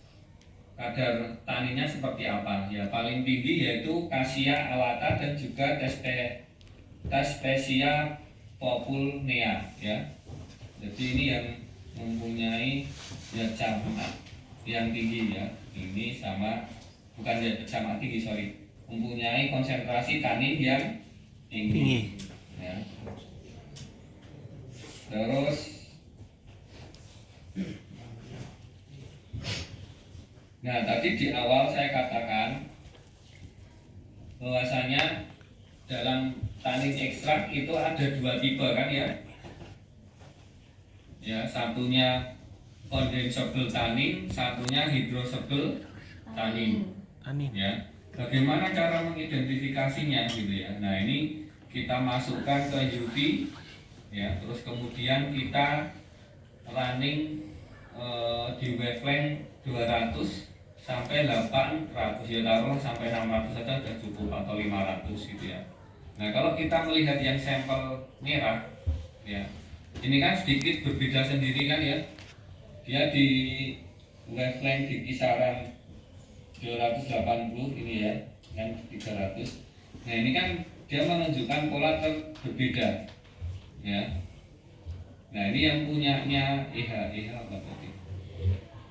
kadar taninnya seperti apa. Ya paling tinggi yaitu Cassia alata dan juga Thespesia populnea. Ya, jadi ini yang mempunyai zat camat yang tinggi ya. Ini sama. Bukan sama tinggi, mempunyai konsentrasi tanin yang tinggi. Ya. Terus nah tadi di awal saya katakan bahwasanya dalam tanin ekstrak itu ada dua tipe kan ya. Ya, satunya condensable tannin, satunya hydrosoluble tannin. Ya, bagaimana cara mengidentifikasinya gitu ya. Nah ini kita masukkan ke UV ya, terus kemudian kita running di wavelength 200 sampai 800 ya, taruh sampai 600 saja sudah cukup atau 500 gitu ya. Nah kalau kita melihat yang sampel merah ya, ini kan sedikit berbeda sendiri kan ya, dia di wavelength di kisaran 280 ini ya, kan 300. Nah ini kan dia menunjukkan pola berbeda ya. Nah ini yang punyanya EH apa tadi?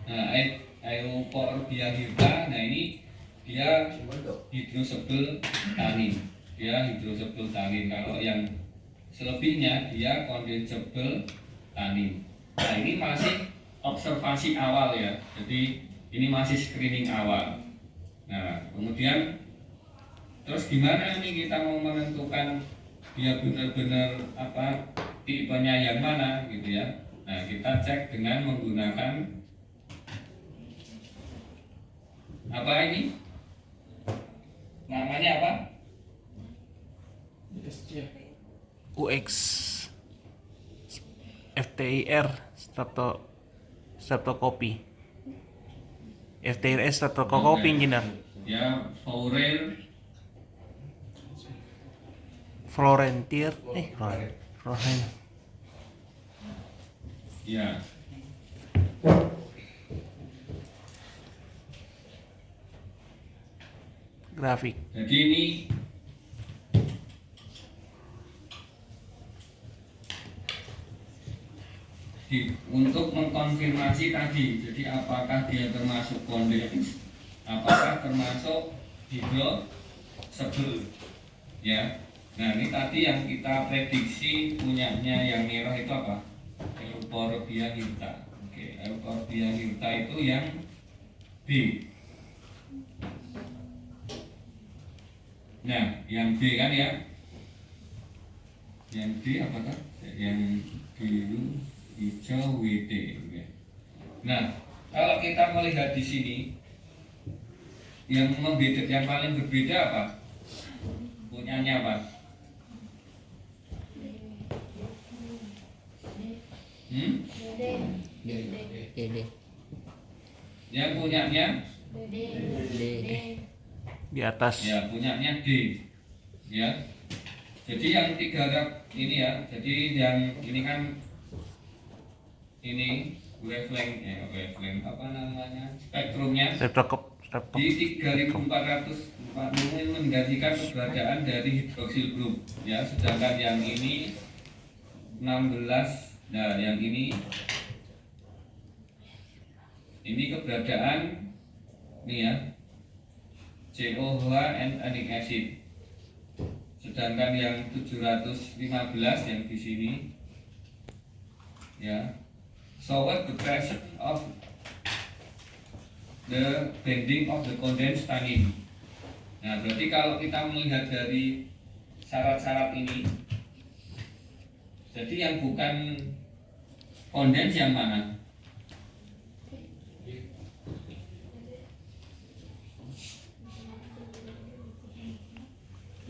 Nah Euphorbium hirta, nah ini dia hidrosebel tanin, Kalau yang selebihnya dia kondensable tanin. Nah ini masih observasi awal ya, jadi ini masih screening awal. Nah kemudian terus gimana nih kita mau menentukan dia benar-benar apa tipenya yang mana gitu ya. Nah kita cek dengan menggunakan apa ini namanya apa? UX FTIR streptokopi. FTIR streptokopi engineer. Ya Florentier ya. grafik. Jadi ini untuk mengkonfirmasi tadi, jadi apakah dia termasuk kondens, apakah termasuk hidrosebel ya. Nah ini tadi yang kita prediksi punyanya yang merah itu apa? Euphorbium hirta. Oke, Euphorbium hirta itu yang B. Nah yang B kan ya, yang D apakah? Yang biru hijau WD. Nah kalau kita melihat di sini yang paling berbeda apa? Punyanya apa? Yang punyanya Di atas. ya, punyanya D ya. Jadi yang tiga ini ya, jadi yang ini kan ini wavelength apa namanya, spektrumnya di 3440 menggantikan keberadaan dari hidroksil group ya, sedangkan yang ini 16. Nah yang ini keberadaan ini ya, COH and anic acid, sedangkan yang 715 yang di sini ya, showed the presence of the bending of the condensed tannin. Nah berarti kalau kita melihat dari syarat-syarat ini, jadi yang bukan kondens yang mana?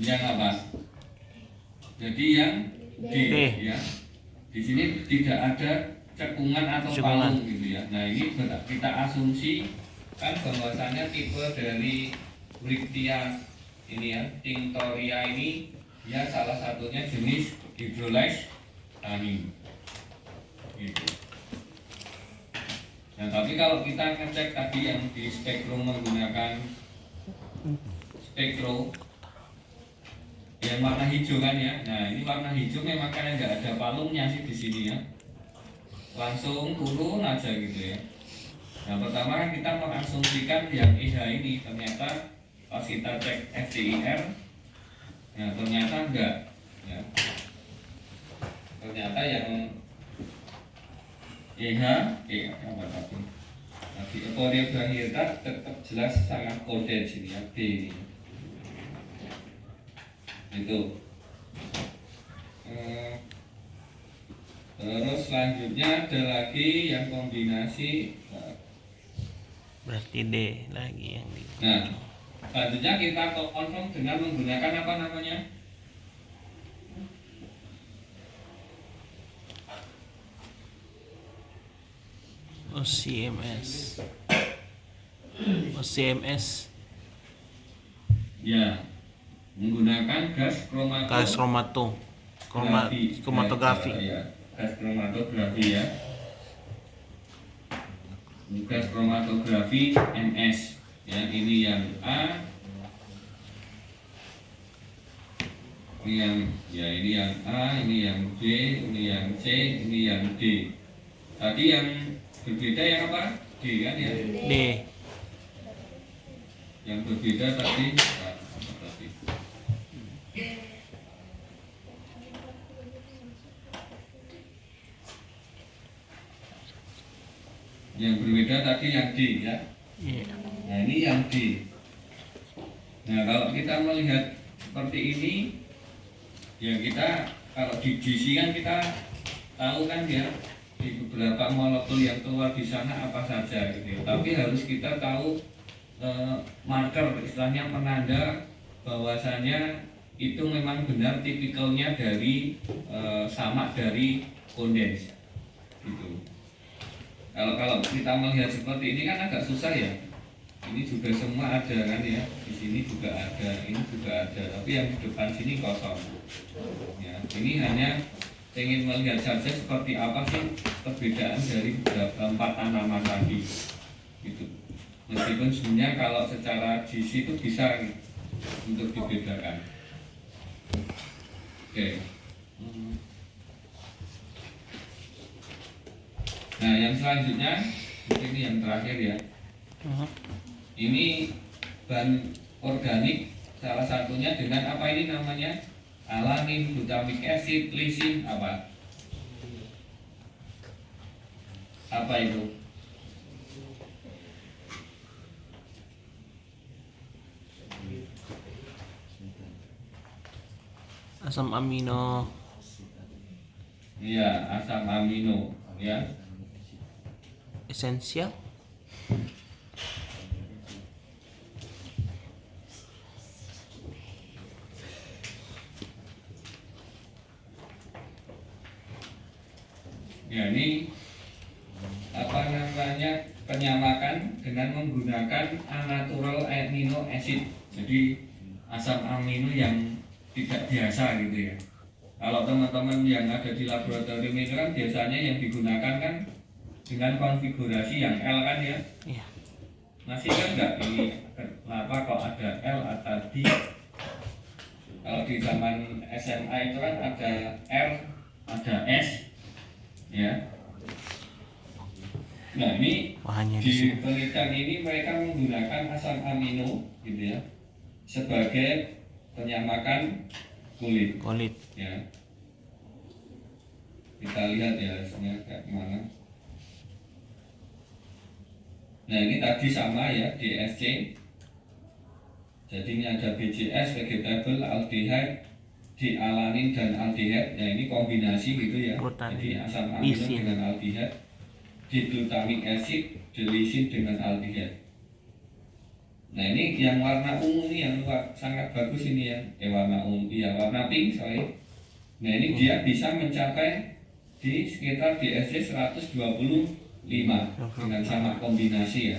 Yang apa? Jadi yang D ya. Di sini tidak ada cekungan atau palung gitu ya. Nah ini kita asumsi kan bahwasanya tipe dari Brictia ini ya, Tinctoria ini ya salah satunya jenis hydrolyzed tannin gitu. Nah tapi kalau kita ngecek tadi yang di spektrum menggunakan spektro yang warna hijau kan ya. Nah ini warna hijau memang karena nggak ada palungnya sih di sini ya, langsung turun aja gitu ya. Nah pertama kan kita mengasumsikan yang EH ini, ternyata pas kita cek FTIR, nah ternyata enggak ya. Ternyata yang EH apa tadi Euphorbium hirta tetap jelas sangat kondens ini ya, B ini itu. Terus selanjutnya ada lagi yang kombinasi, Berarti D lagi yang di. nah selanjutnya kita confirm dengan menggunakan apa namanya, CMS. CMS, Ya, menggunakan gas gas kromatografi. Ya, gas kromatografi ya. Ini gas kromatografi MS. Ya, ini yang A. Ini yang A, ini yang B, ini yang C, ini yang D. Tadi yang berbeda yang apa? D kan ya? D. Yang berbeda tadi apa tadi? Yang berbeda tadi yang D ya. Iya. Nah ini yang D. Nah kalau kita melihat seperti ini, ya kita kalau di GC kan kita tahu kan ya di beberapa molekul yang keluar di sana apa saja gitu. Tapi harus kita tahu marker, istilahnya penanda bahwasanya itu memang benar tipikalnya dari sama dari kondens gitu. Kalau kita melihat seperti ini kan agak susah ya. Ini juga semua ada kan ya, di sini juga ada, ini juga ada, tapi yang di depan sini kosong. Ya, ini hanya ingin melihat saja seperti apa sih perbedaan dari beberapa 4 tanaman tadi. Gitu. Meskipun sebenarnya kalau secara GC itu bisa untuk dibedakan. Oke. Nah, yang selanjutnya ini yang terakhir ya. Ini bahan organik, salah satunya dengan apa ini namanya? Alanin, glutamic acid, lisin, apa? Apa itu? Asam amino. Iya, asam amino, ya. Esensial. Ya, ini apa namanya, penyamakan dengan menggunakan anatural amino acid. Jadi asam amino yang tidak biasa gitu ya. Kalau teman-teman yang ada di laboratorium itu kan biasanya yang digunakan kan dengan konfigurasi yang L kan ya. Iya. Masih kan enggak ini kenapa kok ada L atau D? Kalau di zaman SMA itu kan ada R, ada S. Ya. Nah ini Bahannya di penelitian ini mereka menggunakan asam amino gitu ya sebagai penyamakan kulit. Ya. Kita lihat ya hasilnya kayak gimana. Nah ini tadi sama ya DSC. Jadi ini ada BCS, vegetable aldehyde, dialanin dan aldehyde. Nah ini kombinasi gitu ya. Jadi asam amino dengan aldehyde, diglutamic acid, dilisin dengan aldehyde. Nah ini yang warna ungu ini yang sangat bagus ini ya. Warna ungu, ya warna pink sorry. Nah ini dia bisa mencapai di sekitar DSC 125 dengan sama kombinasi ya.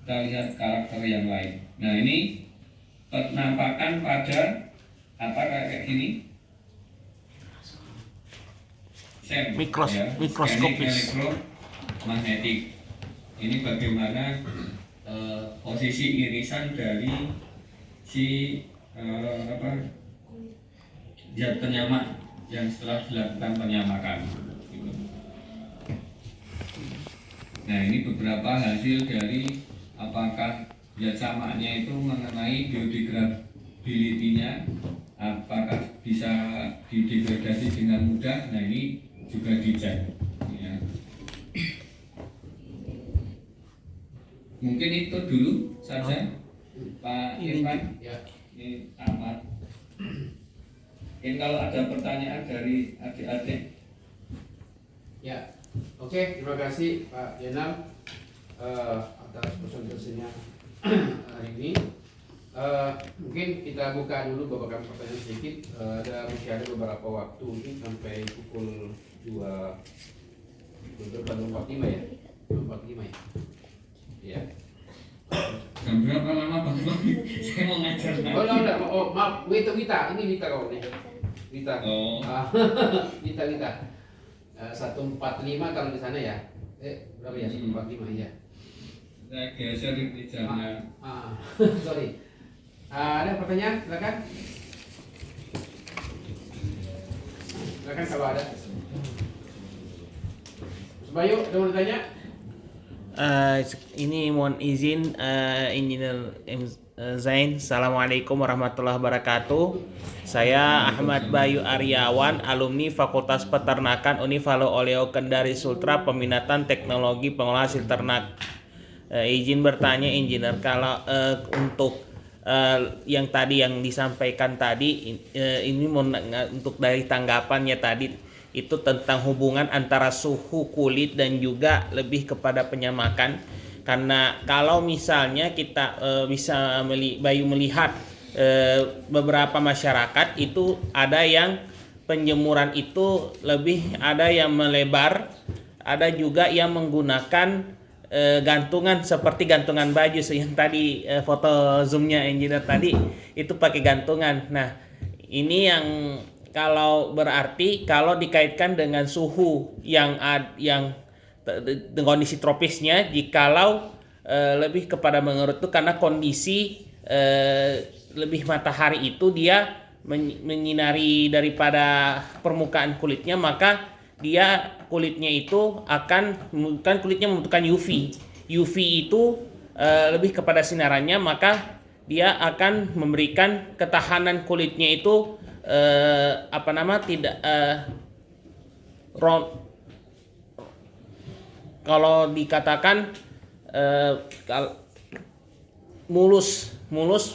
Kita lihat karakter yang lain. Nah ini penampakan pada apa kayak gini? Mikroskopis. Elektromagnetik. Ini bagaimana posisi irisan dari si zat penyamak yang setelah dilakukan penyamakan. Nah ini beberapa hasil dari apakah zat samaknya itu mengenai biodegradability-nya, apakah bisa didegradasi dengan mudah. Nah ini juga dicek ya. Mungkin itu dulu saja Pak Irfan. Ya. Ini tamat. Mungkin kalau ada pertanyaan dari adik-adik. Ya, oke, terima kasih Pak Jenal atas presentasinya hari ini. Mungkin kita buka dulu beberapa pertanyaan sedikit. Masih ada beberapa waktu mungkin sampai pukul 2:45 ya. 2:45 ya. Ya. Jam berapa lama Bang? Saya mau ngajar Oh, lagi. enggak, oh, maaf, Wita, ini Wita kau nih. Wita. Oh. Ah, Wita. 145 kalau di sana ya. Berapa ya? 145 ya. Saya geser ini jamnya. Sorry. Ada pertanyaan? Silakan. Silakan kalau ada. Bayu, ada mau ditanya? Ini mohon izin Engineer Zain. Assalamualaikum warahmatullahi wabarakatuh. Saya Ahmad Bayu Aryawan, alumni Fakultas Peternakan Univalo Oleo Kendari Sultra, peminatan teknologi pengolahan hasil ternak. Izin bertanya Engineer, kalau untuk yang tadi yang disampaikan tadi, ini untuk dari tanggapannya tadi itu tentang hubungan antara suhu kulit dan juga lebih kepada penyamakan. Karena kalau misalnya kita bisa Bayu melihat beberapa masyarakat itu ada yang penjemuran itu lebih, ada yang melebar, ada juga yang menggunakan gantungan seperti gantungan baju yang tadi foto zoomnya engineer tadi itu pakai gantungan. Nah, ini yang kalau berarti kalau dikaitkan dengan suhu yang kondisi tropisnya, jikalau lebih kepada menurut itu karena kondisi lebih matahari itu dia menyinari daripada permukaan kulitnya, maka dia kulitnya itu kulitnya membutuhkan UV. UV itu lebih kepada sinarannya, maka dia akan memberikan ketahanan kulitnya itu kalau dikatakan mulus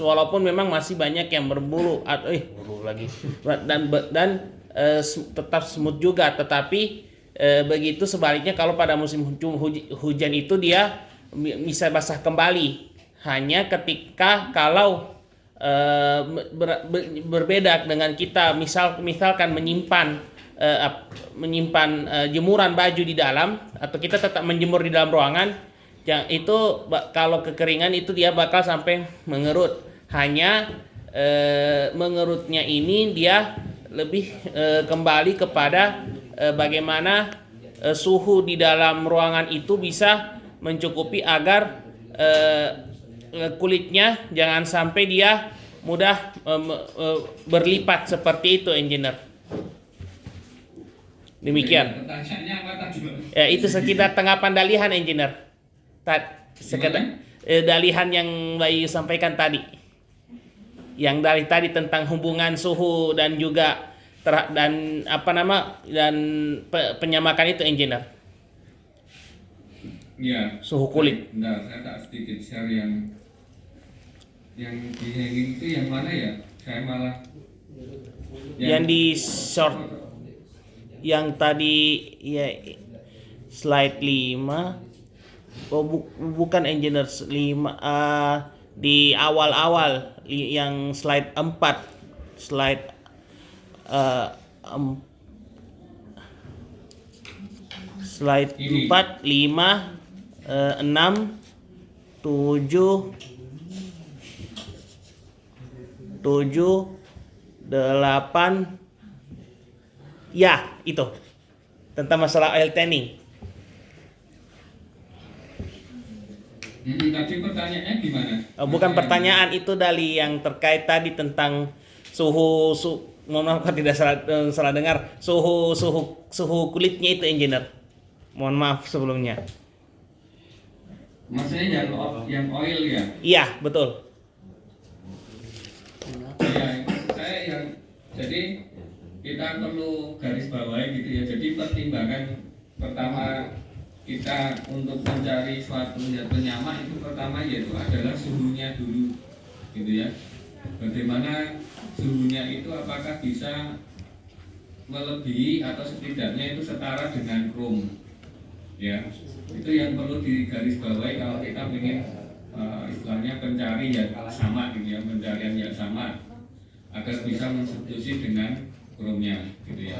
walaupun memang masih banyak yang berbulu lagi dan tetap smooth juga, tetapi begitu sebaliknya kalau pada musim hujan itu dia bisa basah kembali hanya ketika kalau berbeda dengan kita misalkan menyimpan jemuran baju di dalam, atau kita tetap menjemur di dalam ruangan, yang itu kalau kekeringan itu dia bakal sampai mengerut. Hanya mengerutnya ini dia lebih kembali kepada bagaimana suhu di dalam ruangan itu bisa mencukupi agar kulitnya jangan sampai dia mudah berlipat seperti itu, engineer. Demikian. Pertanyaannya apa tadi? Ya, itu sekitar tanggapan dalihan, engineer. Sekedar dalihan yang Bayu sampaikan tadi. Yang dari tadi tentang hubungan suhu dan juga penyamakan itu, engineer. Ya. Suhu kulit. Bentar, saya tak sedikit share yang di hanging itu yang mana ya? Saya malah yang di short yang tadi ya slide 5. Bukan engineer 5, di awal-awal yang slide 4, slide 4, 5, 6, 7, 8. Ya, itu tentang masalah oil tanning. Tadi pertanyaannya gimana? Bukan pertanyaan, itu dari yang terkait tadi tentang suhu mohon maaf kalau tidak salah dengar, suhu kulitnya itu, engineer. Mohon maaf sebelumnya. Maksudnya yang oil ya? Iya, betul. Ya, maksud saya jadi kita perlu garis bawahi gitu ya. Jadi pertimbangan pertama kita untuk mencari suatu yang penyamak itu pertama yaitu adalah suhunya dulu, gitu ya. Bagaimana suhunya itu, apakah bisa melebihi atau setidaknya itu setara dengan room, ya. Itu yang perlu digarisbawahi kalau kita ingin istilahnya pencari yang sama, gitu ya, pencarian yang sama agar bisa mensubstitusi dengan roomnya, gitu ya.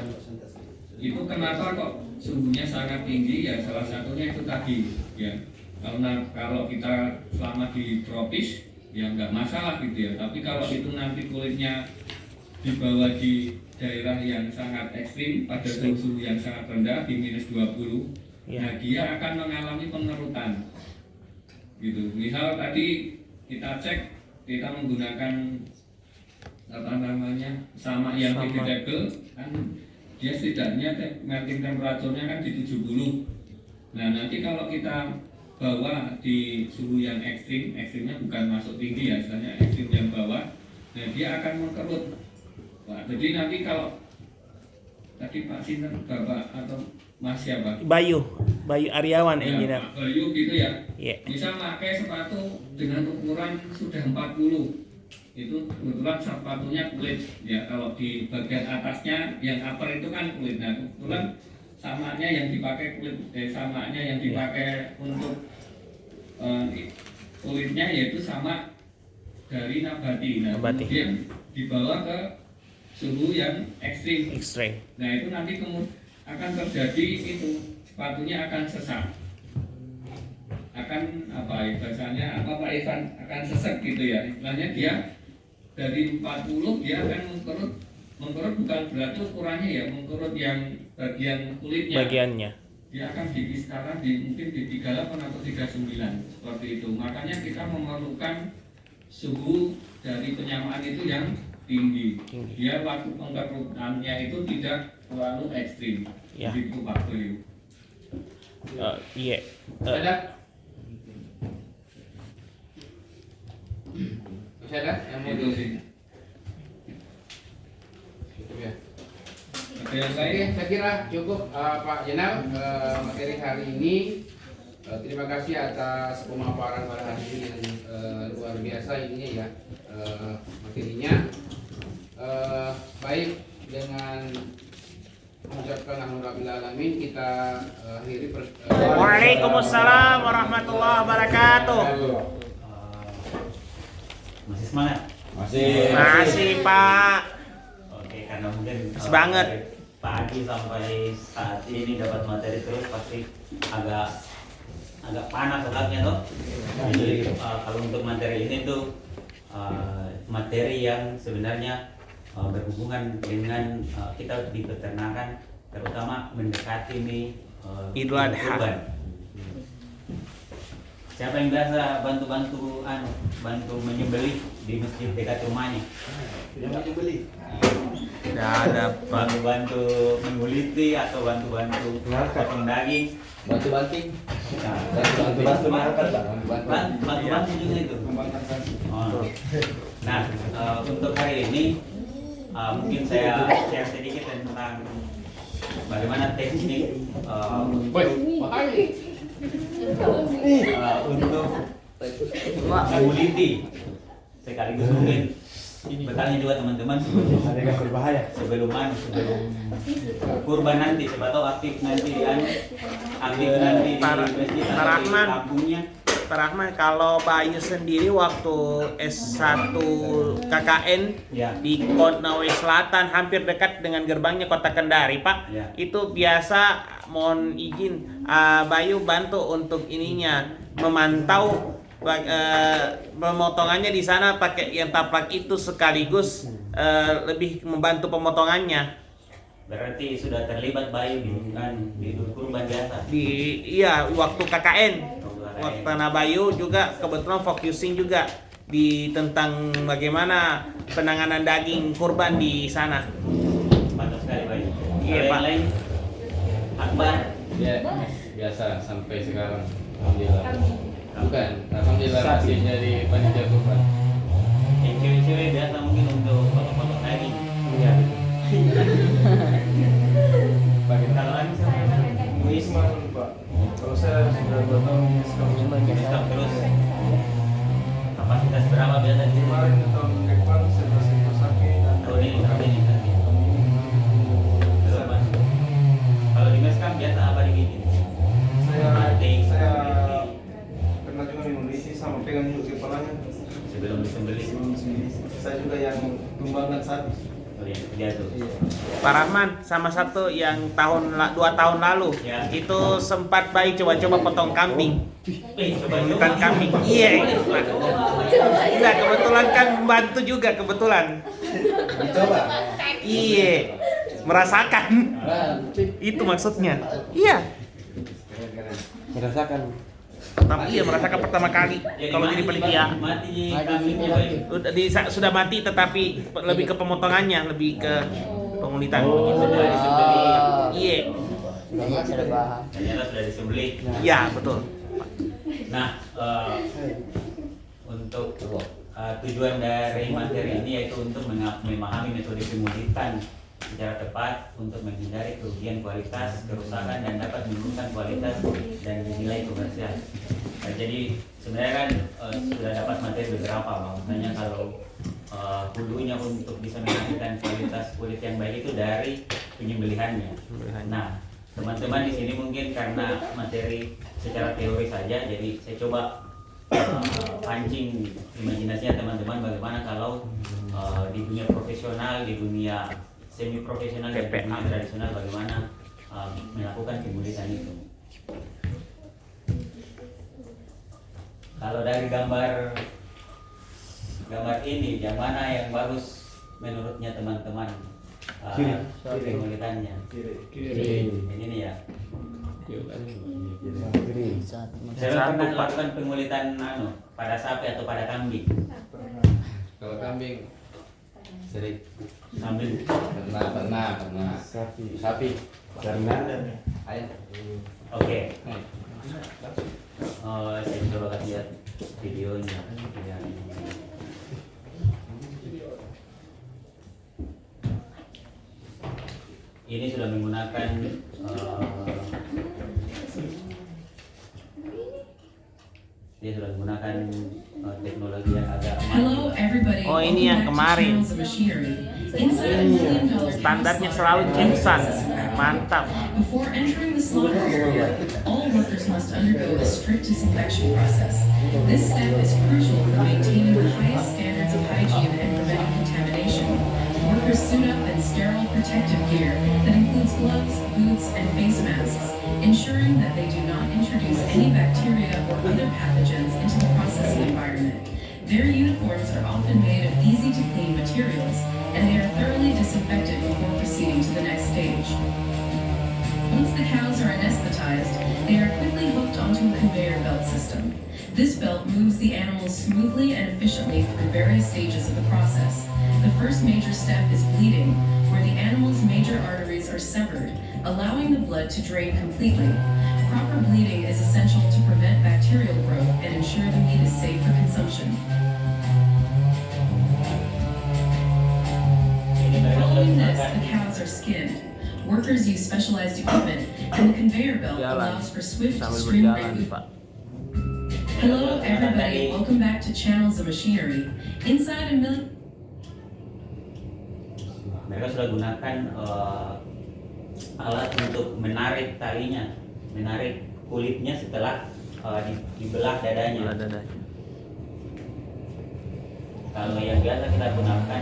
Itu kenapa kok suhunya sangat tinggi ya, salah satunya itu tadi ya, Karena kalau kita selama di tropis ya nggak masalah gitu ya. Tapi kalau itu nanti kulitnya dibawa di daerah yang sangat ekstrim pada suhu yang sangat rendah di minus 20, nah dia akan mengalami pengerutan gitu. Misal tadi kita cek, kita menggunakan apa namanya sama yang vegetable kan, dia setidaknya melting temperaturnya kan di 70. Nah nanti kalau kita bawa di suhu yang ekstrim, ekstrimnya bukan masuk tinggi ya, istilahnya ekstrim yang bawah, nah dia akan mengkerut. Wah, jadi nanti kalau tadi Pak Sinten, Bapak atau Mas siapa? Bayu Aryawan Ya, engineer. Pak Bayu gitu ya. Iya. Bisa pakai sepatu dengan ukuran sudah 40. Itu kebetulan sepatunya kulit. Ya, kalau di bagian atasnya yang upper itu kan kulit. Nah, kebetulan samanya yang dipakai kulit, samanya yang dipakai untuk kulitnya yaitu sama dari nabati. Nah, Nabati. kemudian dibawa ke suhu yang ekstrim. Extreme. Nah itu nanti akan terjadi itu, sepatunya akan sesak, akan apa ya bahasanya apa Pak Ivan, akan sesek gitu ya, istilahnya dia dari 40 dia akan mengkerut bukan berarti ukurannya ya, mengkerut yang bagian kulitnya, Bagiannya. dia akan di sekarang mungkin di 38 atau 39 seperti itu. Makanya kita memerlukan suhu dari penyamaan itu yang tinggi. Biar waktu pengkerutannya itu tidak terlalu ekstrim. Ya. Begitu Pak Bayu. Iya. Ada? Masih ada yang mau Itu sih. Cukup ya. Ada yang Oke, lain? saya kira cukup Pak Jenal materi hari ini. Terima kasih atas pemaparan pada hari ini yang luar biasa ininya ya materinya. Baik, dengan mengucapkan alhamdulillahirrahmanirrahim kita akhiri Waalaikumsalam warahmatullahi wabarakatuh. Masih semangat? Masih Pak. Oke, karena mungkin Masih banget. dari pagi sampai saat ini dapat materi terus pasti agak panas otaknya tuh. Jadi kalau untuk materi ini tuh materi yang sebenarnya berhubungan dengan kita di peternakan, terutama mendekati nih Idul Adha. kurban. Siapa yang biasa bantu menyembelih di masjid dekat rumahnya? Tidak ada Pak. Bantu menguliti atau bantu potong daging. Bantu banting. Nah, Bantu mengangkat, Pak. bantu juga itu. Oh. Nah, untuk hari ini mungkin saya share sedikit tentang bagaimana teknik untuk menguliti, sekaligus mungkin bertanya juga teman-teman sebelum kurban nanti, siapa tahu aktif nanti di masjid Pak atau di Rahman. kampungnya. Pak Rahman, kalau Bayu sendiri waktu S1 KKN Ya. di Konawe Selatan, hampir dekat dengan gerbangnya Kota Kendari, Pak. Ya. Itu biasa, mohon izin, Bayu bantu untuk ininya memantau pemotongannya di sana pakai yang taplak itu, sekaligus lebih membantu pemotongannya. Berarti sudah terlibat Bayu di kurban biasa. Iya, waktu KKN. Waktu Tanah Bayu juga kebetulan focusing juga di tentang bagaimana penanganan daging kurban di sana. Mantap sekali Bayu. Iya, Kalau Pak. yang lain, Akbar. Ya, biasa sampai sekarang. Alhamdulillah. Bukan, alhamdulillah masih jadi panitia kurban. Yang cewek-cewek biasa mungkin untuk potong-potong daging. Iya. Kalau lain siapa? Muis. Pak, kalau saya sudah 2 tahun Stop terus. Kapasitas berapa biasa di rumah? kemarin tahun depan saya masih sakit. Tahun ini. Terus apa? Kalau di meskam biasa apa dibikin? Saya pernah juga minum isi sama pegang juga kepalanya. Sebelum disembelih. Saya juga yang tumbangkan sapi. Pak Rahman, sama satu yang 2 tahun lalu Ya. itu sempat bayi coba-coba potong kambing. Coba Potong kambing. Iya. Iya, kebetulan kan membantu juga kebetulan. Coba. Iya. Merasakan. Itu maksudnya. Iya. Merasakan. Tapi iya merasakan pertama kali kalau jadi panitia. Mati kambingnya baik. Sudah mati tetapi lebih ke pemotongannya, lebih ke pengulitan. Sudah disembelih. Iya. Ternyata sudah disembelih. Iya, betul. Nah, untuk tujuan dari materi ini yaitu untuk memahami metode pengulitan secara tepat untuk menghindari kerugian kualitas, kerusakan, dan dapat menurunkan kualitas dan nilai komersial. Nah, jadi sebenarnya kan sudah dapat materi beberapa, makanya kalau hulunya untuk bisa meningkatkan kualitas kulit yang baik itu dari penyembelihannya. Nah, teman-teman di sini mungkin karena materi secara teori saja, jadi saya coba pancing imajinasinya teman-teman bagaimana kalau di dunia profesional, di dunia semi profesional dan dunia tradisional bagaimana melakukan penulisan itu. Kalau dari gambar ini, yang mana yang bagus menurutnya teman-teman? Penulisannya. Kiri. Yang ini ya. Saya pernah melakukan pengulitan pada sapi atau pada kambing. Kalau kambing sering. Kambing. Pernah. Sapi. Karena ayam. Oke. Saya coba kasih lihat videonya. Ini sudah menggunakan dia sudah menggunakan teknologi yang agak Hello everybody. Oh, ini yang kemarin. Standarnya selalu Jimson. Mantap. Before entering the slaughter area, all workers must undergo a strict disinfection process. This step is crucial for maintaining the highest standards of hygiene and preventing contamination. Workers suit up in sterile protective gear that includes gloves, boots, and face masks, ensuring that they do not introduce any bacteria or other pathogens into the processing environment. Their uniforms are often made of easy-to-clean materials, and they are thoroughly disinfected before proceeding to the next stage. Once the cows are anesthetized, they are quickly hooked onto a conveyor belt system. This belt moves the animals smoothly and efficiently through various stages of the process. The first major step is bleeding, where the animal's major arteries are severed, allowing the blood to drain completely. Proper bleeding is essential to prevent bacterial growth and ensure the meat is safe for consumption. Following this, the cows are skinned. Workers use specialized equipment, and the conveyor belt allows for swift streamlined. Hello everybody, welcome back to Channels of Machinery. Inside a mill. Mereka sudah gunakan alat untuk menarik talinya, menarik kulitnya setelah dibelah dadanya. Kalau yang biasa kita gunakan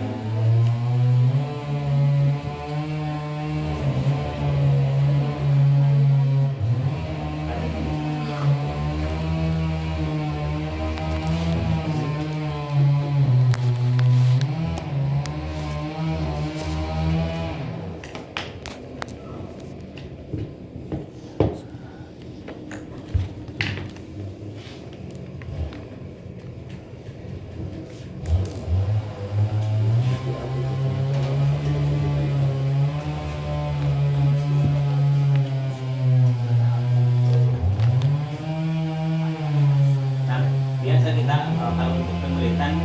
kalau untuk penulisan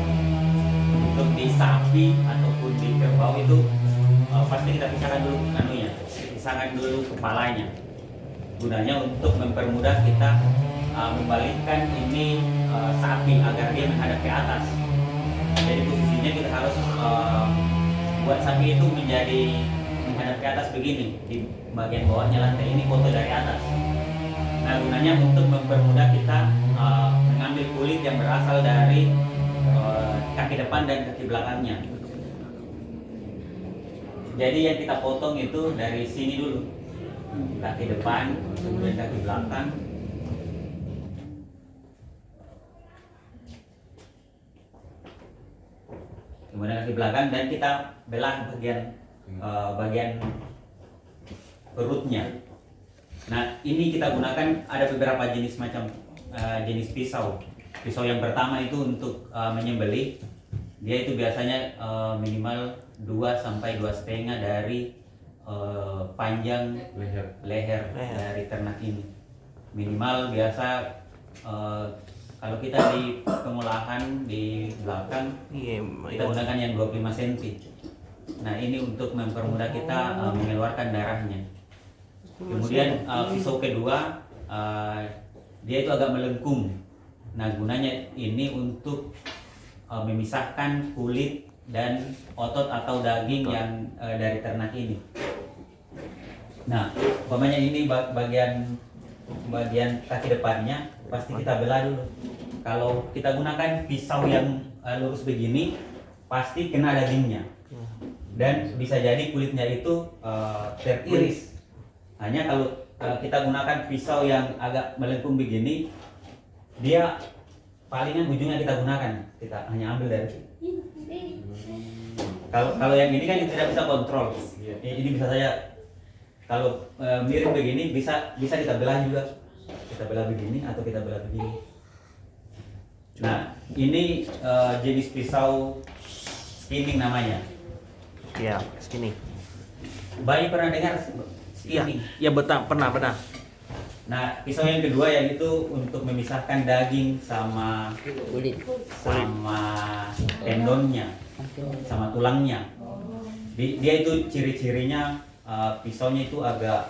untuk di sapi ataupun di kerbau itu pasti kita pisahkan dulu kepalanya, gunanya untuk mempermudah kita membalikkan ini sapi agar dia menghadap ke atas. Jadi posisinya kita harus buat sapi itu menjadi menghadap ke atas begini, di bagian bawahnya lantai ini foto dari atas. Nah, gunanya untuk mempermudah kita mengambil kulit yang berasal dari kaki depan dan kaki belakangnya. Jadi yang kita potong itu dari sini dulu, kaki depan, kemudian kaki belakang. Kemudian kaki belakang dan kita belah bagian perutnya. Nah, ini kita gunakan ada beberapa jenis jenis pisau. Pisau yang pertama itu untuk menyembelih. Dia itu biasanya minimal 2 sampai 2,5 dari panjang leher dari ternak ini. Minimal biasa kalau kita di pengolahan di belakang kita gunakan yang 25 cm. Nah, ini untuk mempermudah kita mengeluarkan darahnya. Kemudian pisau kedua dia itu agak melengkung. Nah, gunanya ini untuk memisahkan kulit dan otot atau daging yang dari ternak ini. Nah, umpamanya ini bagian kaki depannya pasti kita belah dulu. Kalau kita gunakan pisau yang lurus begini, pasti kena dagingnya. Dan bisa jadi kulitnya itu teriris. Hanya kalau kita gunakan pisau yang agak melengkung begini, dia palingan ujungnya kita gunakan, kita hanya ambil dari sini. Kalau yang ini kan kita tidak bisa kontrol. Ini bisa saja kalau mirip begini bisa kita belah juga. Kita belah begini atau kita belah begini. Nah, ini jenis pisau skinning namanya. Ya, skinning. Bayi pernah dengar Iya, skinning? ya pernah. Nah, pisau yang kedua yaitu untuk memisahkan daging sama tendonnya, sama tulangnya. Dia itu ciri-cirinya pisaunya itu agak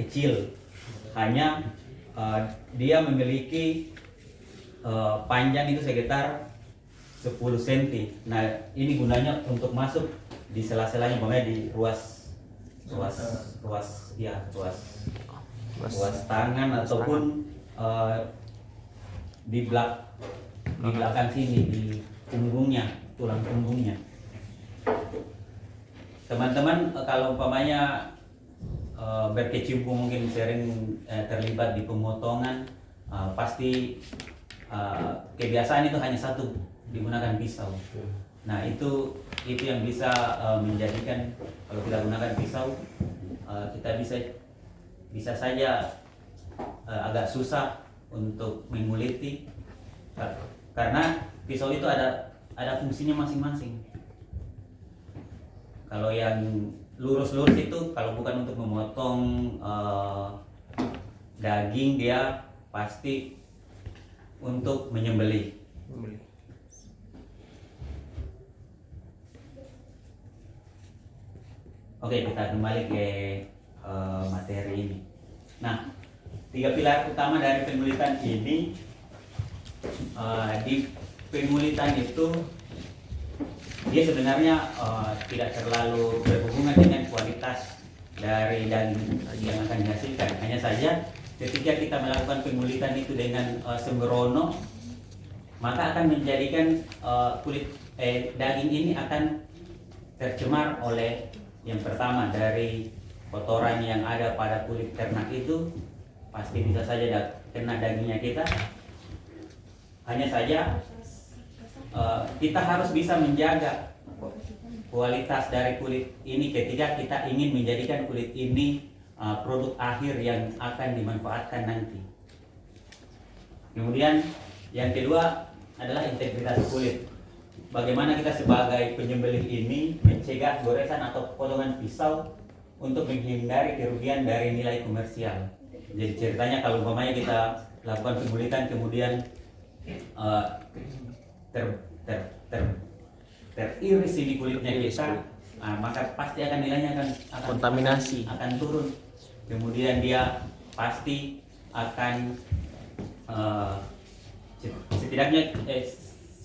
kecil. Hanya dia memiliki panjang itu sekitar 10 cm. Nah, ini gunanya untuk masuk di sela-selanya, pokoknya di ruas tangan ataupun di belakang sini, di punggungnya, tulang punggungnya. Teman-teman kalau umpamanya berkecimpung mungkin sering terlibat di pemotongan, pasti kebiasaan itu hanya satu, digunakan pisau. Nah, itu yang bisa menjadikan kalau kita gunakan pisau kita bisa saja agak susah untuk menguliti karena pisau itu ada fungsinya masing-masing. Kalau yang lurus-lurus itu kalau bukan untuk memotong daging, dia pasti untuk menyembelih. Oke, kita kembali ke materi ini. Nah, 3 pilar utama dari pengulitan ini, di pengulitan itu dia sebenarnya tidak terlalu berhubungan dengan kualitas dari daging yang akan dihasilkan. Hanya saja ketika kita melakukan pengulitan itu dengan sembrono, maka akan menjadikan daging ini akan tercemar oleh yang pertama dari kotoran yang ada pada kulit ternak itu, pasti bisa saja kena dagingnya kita. Hanya saja kita harus bisa menjaga kualitas dari kulit ini ketika kita ingin menjadikan kulit ini produk akhir yang akan dimanfaatkan nanti. Kemudian yang kedua adalah integritas kulit. Bagaimana kita sebagai penyembelih ini mencegah goresan atau potongan pisau untuk menghindari kerugian dari nilai komersial. Jadi ceritanya kalau umpamanya kita lakukan pengulitan kemudian teriris ini kulitnya kita, maka pasti akan nilainya akan kontaminasi, akan turun. Kemudian dia pasti akan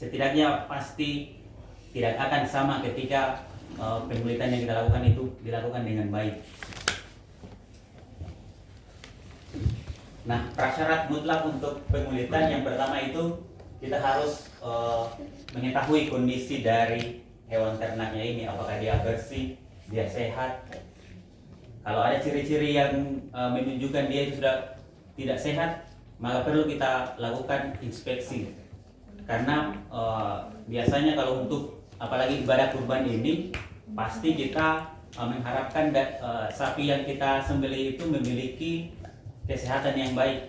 setidaknya pasti tidak akan sama ketika pengulitan yang kita lakukan itu dilakukan dengan baik. Nah, prasyarat mutlak untuk pengulitan yang pertama itu kita harus mengetahui kondisi dari hewan ternaknya ini, apakah dia bersih, dia sehat. Kalau ada ciri-ciri yang menunjukkan dia itu sudah tidak sehat, maka perlu kita lakukan inspeksi. Karena biasanya kalau untuk apalagi ibadah kurban ini, pasti kita mengharapkan sapi yang kita sembelih itu memiliki kesehatan yang baik,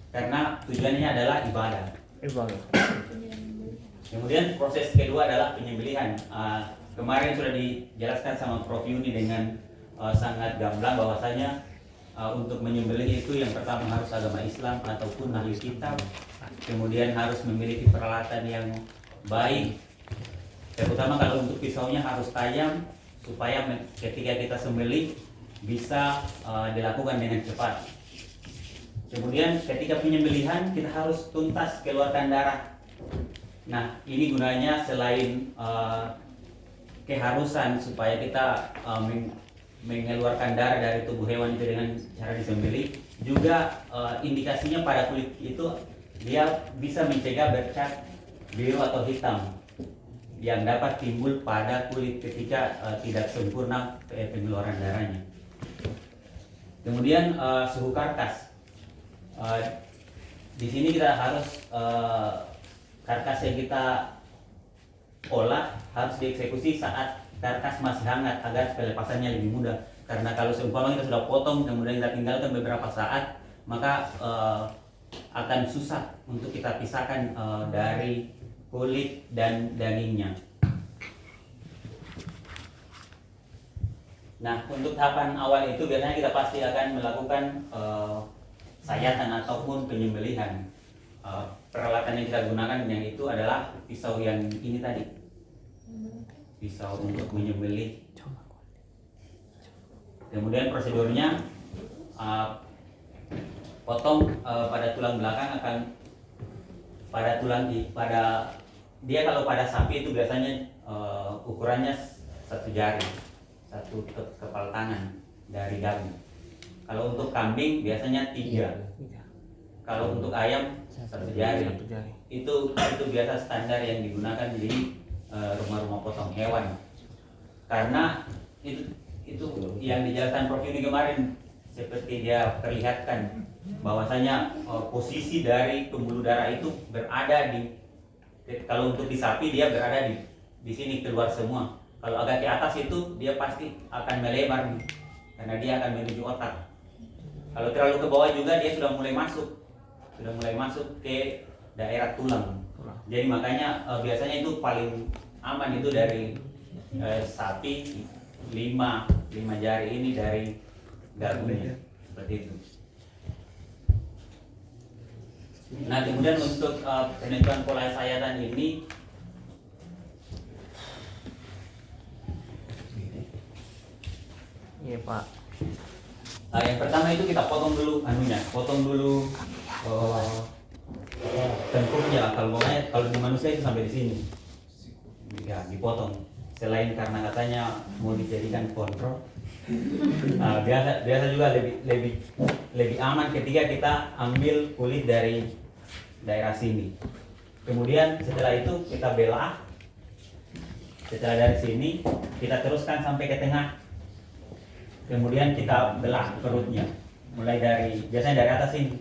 karena tujuannya adalah ibadah. Kemudian proses kedua adalah penyembelihan. Kemarin sudah dijelaskan sama Prof Yuni dengan sangat gamblang bahwasanya untuk menyembelih itu yang pertama harus agama Islam ataupun ahli kitab, kemudian harus memiliki peralatan yang baik, terutama kalau untuk pisaunya harus tajam supaya ketika kita sembelih bisa dilakukan dengan cepat. Kemudian ketika penyembelihan kita harus tuntas keluarkan darah. Nah, ini gunanya selain keharusan supaya kita mengeluarkan darah dari tubuh hewan itu dengan cara disembelih, juga indikasinya pada kulit itu dia bisa mencegah bercak biru atau hitam yang dapat timbul pada kulit ketika tidak sempurna pengeluaran darahnya. Kemudian suhu karkas. Di sini kita harus karkas yang kita olah harus dieksekusi saat karkas masih hangat agar pelepasannya lebih mudah. Karena kalau seumpama kita sudah potong kemudian kita tinggalkan beberapa saat, maka akan susah untuk kita pisahkan dari kulit dan dagingnya. Nah, untuk tahapan awal itu biasanya kita pasti akan melakukan sayatan ataupun penyembelihan. Peralatan yang kita gunakan yang itu adalah pisau yang ini tadi, pisau untuk menyembelih. Kemudian prosedurnya potong pada tulang belakang akan pada dia kalau pada sapi itu biasanya ukurannya 1 jari, 1 kepal tangan dari dagu. Kalau untuk kambing biasanya 3. Kalau untuk ayam 1 jari. Itu biasa standar yang digunakan di rumah-rumah potong hewan. Karena itu yang dijelaskan Prof Yuni kemarin, seperti dia perlihatkan bahwasanya posisi dari pembuluh darah itu berada kalau untuk di sapi dia berada di sini keluar semua. Kalau agak ke atas itu dia pasti akan melebar karena dia akan menuju otak. Kalau terlalu ke bawah juga dia sudah mulai masuk ke daerah tulang. Jadi makanya biasanya itu paling aman itu dari sapi 5 jari ini dari dagunya, seperti itu. Nah, kemudian untuk penentuan pola sayatan ini Iya Pak. yang pertama itu kita potong dulu tengkuknya. Kalau di manusia itu sampai di sini, ya dipotong. Selain karena katanya mau dijadikan kontrol, biasa juga lebih aman ketika kita ambil kulit dari daerah sini. Kemudian setelah itu kita belah. Setelah dari sini kita teruskan sampai ke tengah. Kemudian kita belah perutnya, mulai biasanya dari atas ini.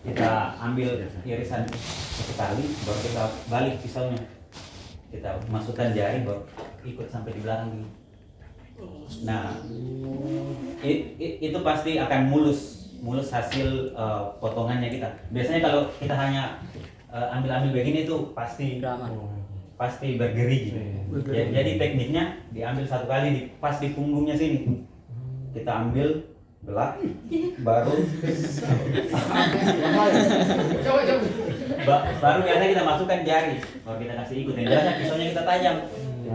Kita ambil irisan sekali, baru kita balik pisaunya. Kita masukkan jari, baru ikut sampai di belakang ini. Nah, itu pasti akan mulus hasil potongannya kita. Biasanya kalau kita hanya ambil begini itu pasti bergeri gitu. Jadi tekniknya diambil satu kali pas di punggungnya sini. Kita ambil, belah, baru baru biasanya kita masukkan jari, baru kita kasih ikut. Yang jelasnya pisaunya kita tajam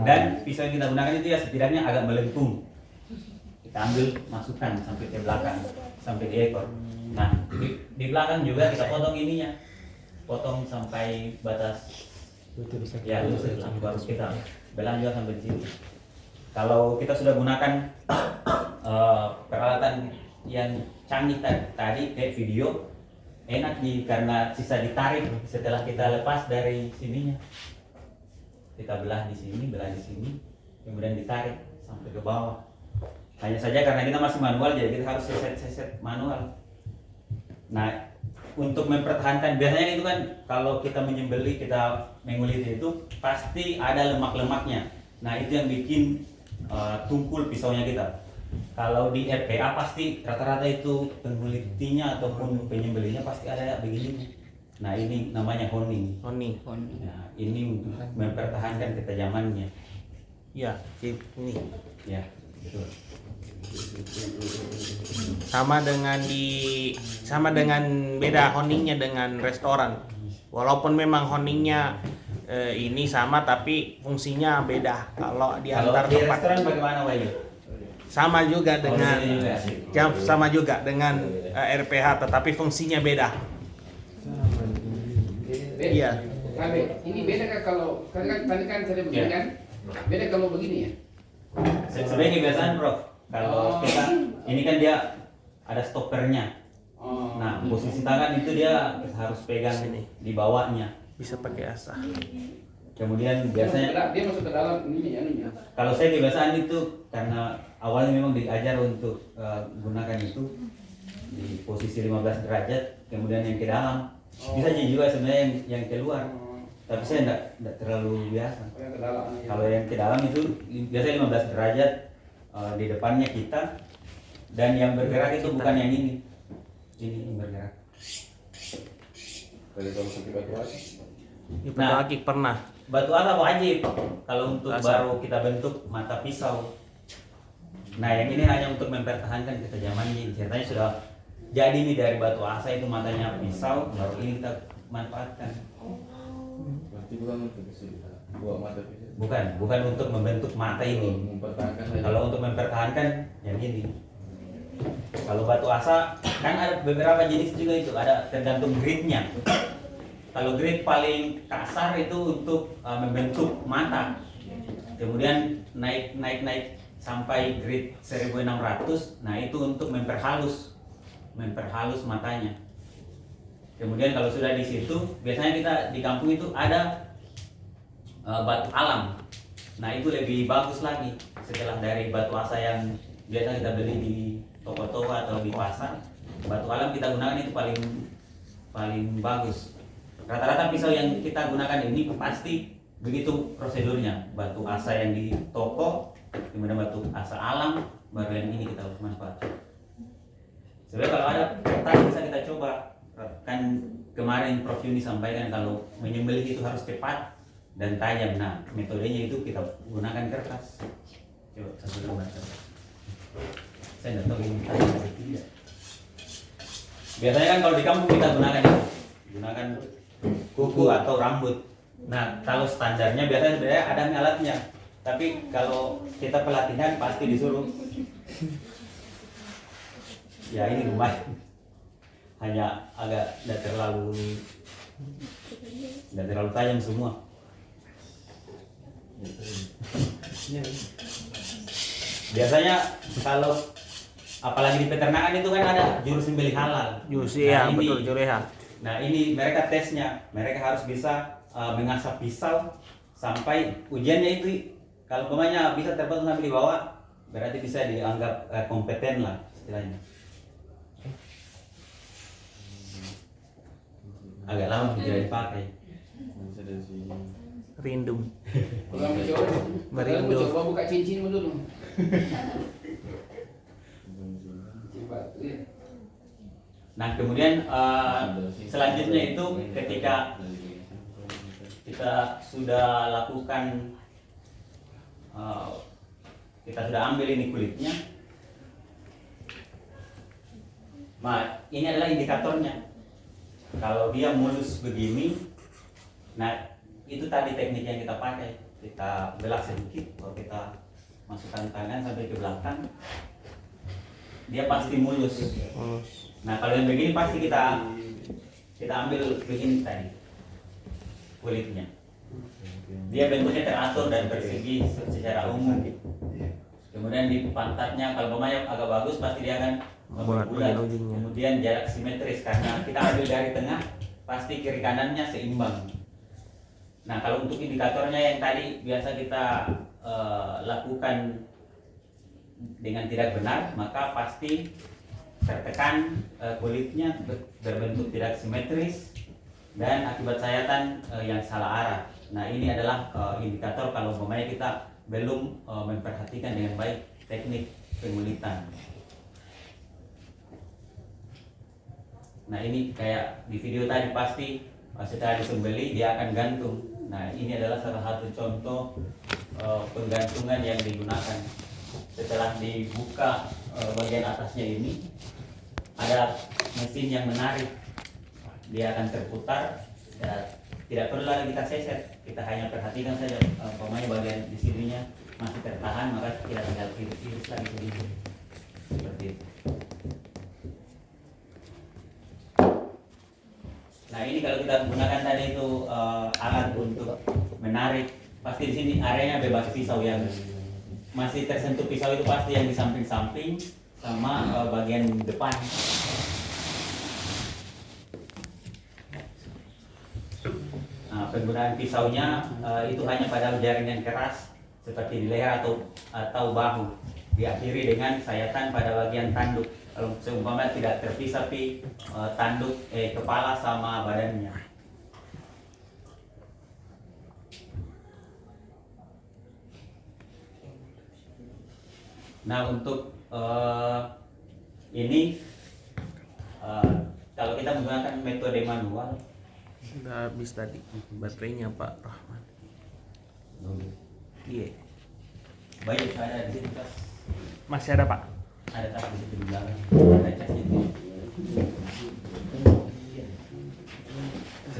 dan pisau yang kita gunakan itu ya setidaknya agak melengkung. Kita ambil, masukkan sampai ke belakang, sampai di ekor. Nah, di belakang juga kita potong ininya, potong sampai batas ya lutut, baru kita belah juga sampai di sini. Kalau kita sudah gunakan peralatan yang canggih tadi kayak video, enak karena sisa ditarik setelah kita lepas dari sininya. kita belah di sini, kemudian ditarik sampai ke bawah. Hanya saja karena kita masih manual, jadi kita harus seset manual. Nah, untuk mempertahankan, biasanya itu kan kalau kita menyembelih, kita mengulit itu pasti ada lemak-lemaknya. Nah, itu yang bikin tumpul pisaunya kita. Kalau di RPA pasti rata-rata itu pengulitinya ataupun penyembelihnya pasti ada begini. Nah, ini namanya honing. Honing. Nah, ini untuk mempertahankan ketajamannya. Ya, ini. Ya, betul. Sama dengan beda honingnya dengan restoran. Walaupun memang honingnya ini sama tapi fungsinya beda. Kalau di antar di tempat restoran bagaimana, Wahyu? sama juga dengan Fungsinya juga. RPH tetapi fungsinya beda. Iya. Ini beda kan kalau tadi kan saya begini kan? Beda kalau begini ya? Sebagai kebiasaan, Prof. Kalau kita ini kan dia ada stoppernya. Nah, posisi tangan itu dia harus pegang di bawahnya. Bisa pakai asa. Kemudian biasanya Dia masuk ke dalam ini ya. kalau saya kebiasaan itu karena awalnya memang diajar untuk gunakan itu di posisi 15 derajat, kemudian yang ke dalam. Bisa juga sebenarnya yang keluar. Tapi saya enggak terlalu biasa. Kalau yang ke dalam itu biasanya 15 derajat di depannya kita, dan yang bergerak itu bukan yang ini. Ini yang bergerak. Batu akik pernah. Batu apa wajib kalau untuk baru kita bentuk mata pisau. Nah, yang ini hanya untuk mempertahankan ketajamannya. Ceritanya sudah jadi nih dari batu asa itu matanya pisau, baru ini kita manfaatkan. Berarti bukan untuk buat mata pisau. Bukan untuk membentuk mata ini. Mempertahankan saja. Kalau untuk mempertahankan yang ini. Kalau batu asa kan ada beberapa jenis juga itu, ada tergantung grade-nya. Kalau grade paling kasar itu untuk membentuk mata. Kemudian naik sampai grade 1600. Nah, itu untuk memperhalus matanya. Kemudian kalau sudah di situ, biasanya kita di kampung itu ada batu alam. Nah, itu lebih bagus lagi setelah dari batu asa yang biasa kita beli di toko-toko atau di pasar. Batu alam kita gunakan itu paling bagus. Rata-rata pisau yang kita gunakan ini pasti begitu prosedurnya. Batu asa yang di toko, kemudian batu asa alam, baru yang ini kita harus manfaatkan. Sebenarnya kalau ada kertas bisa kita coba. Kan kemarin Prof Yuni sampaikan kalau menyembelih itu harus cepat dan tajam. Nah, metodenya itu kita gunakan kertas. Coba sambil baca. Saya tidak tahu ini tajam atau tidak. Biasanya kan kalau di kampung kita gunakan kuku atau rambut. Nah, kalau standarnya biasanya sebenarnya ada alatnya. Tapi kalau kita pelatihan pasti disuruh. Ya, ini lumayan. Hanya agak tidak terlalu tajam semua. Biasanya kalau apalagi di peternakan itu kan ada juru sembelih halal. Betul, jureha. Nah, ini mereka tesnya, mereka harus bisa mengasah pisau sampai ujiannya itu kalau umpamanya bisa terpotong sampai di bawah, berarti bisa dianggap kompeten lah istilahnya. Agak lama tidak dipakai. Rindu. Merindu. Coba buka cincin dulu. Nah, kemudian selanjutnya itu ketika kita sudah lakukan, kita sudah ambil ini kulitnya. Nah, ini adalah indikatornya. Kalau dia mulus begini, nah itu tadi teknik yang kita pakai. Kita belah sedikit, kalau kita masukkan tangan sampai ke belakang, dia pasti mulus. Nah, kalau yang begini pasti kita ambil begini tadi kulitnya. Dia bentuknya teratur dan persegi secara umum. Kemudian di pantatnya kalau pemain agak bagus pasti dia akan membulat. Kemudian jarak simetris karena kita ambil dari tengah, pasti kiri kanannya seimbang. Nah, kalau untuk indikatornya yang tadi biasa kita lakukan dengan tidak benar, maka pasti tertekan, kulitnya berbentuk tidak simetris, dan akibat sayatan yang salah arah. Nah, ini adalah indikator kalau umpamanya kita belum memperhatikan dengan baik teknik pengulitan. Nah, ini kayak di video tadi pasti setelah disembeli dia akan gantung. Nah, ini adalah salah satu contoh penggantungan yang digunakan. Setelah dibuka bagian atasnya ini, ada mesin yang menarik. Dia akan terputar. Ya, tidak perlu lagi kita seset, kita hanya perhatikan saja umpamanya bagian di sininya masih tertahan, maka kita tinggal iris lagi sedikit seperti itu. Nah, ini kalau kita gunakan tadi itu alat untuk menarik, pasti di sini areanya bebas pisau, yang masih tersentuh pisau itu pasti yang di samping-samping sama bagian depan. Nah, penggunaan pisaunya itu hanya pada jaring yang keras seperti di leher atau bahu, diakhiri dengan sayatan pada bagian tanduk. Kalau seumpama tidak terpisah tanduk kepala sama badannya. Nah, untuk ini kalau kita menggunakan metode manual, Udah habis tadi baterainya Pak Rahman. Iya. baik ada di sini tas, Masih ada Pak? ada tas di situ di belakang, ada casnya itu.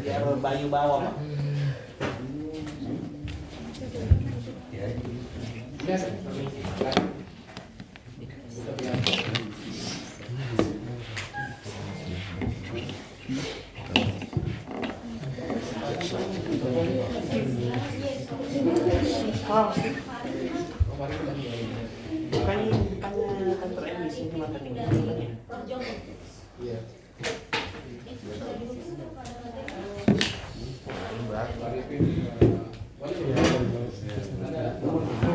Biar Bayu bawa Pak. Ya, Bukannya kantor emisi cuma tadi. iya.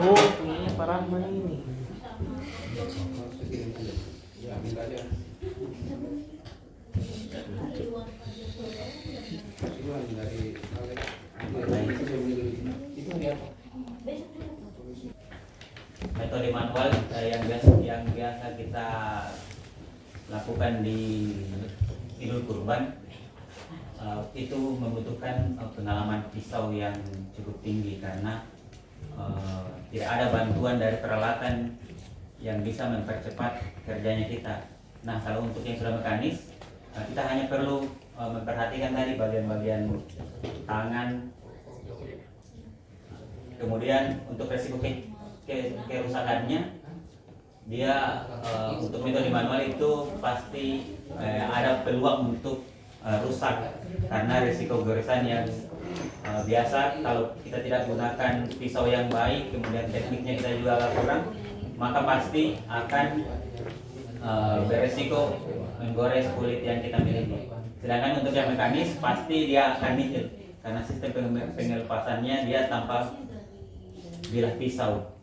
Oh, punyanya Pak Rahman ini. Ya, minta aja. Metode manual yang biasa kita lakukan di Idul Kurban itu membutuhkan pengalaman pisau yang cukup tinggi, karena tidak ada bantuan dari peralatan yang bisa mempercepat kerjanya kita. Nah, kalau untuk yang sudah mekanis, kita hanya perlu memperhatikan tadi bagian-bagian tangan. Kemudian untuk resiko kerusakannya, dia untuk metode manual itu pasti ada peluang untuk rusak, karena risiko goresan yang biasa kalau kita tidak gunakan pisau yang baik, kemudian tekniknya kita juga agak kurang, maka pasti akan beresiko menggores kulit yang kita miliki. Sedangkan untuk yang mekanis pasti dia akan nihil, karena sistem pengelepasannya dia tanpa bilah pisau.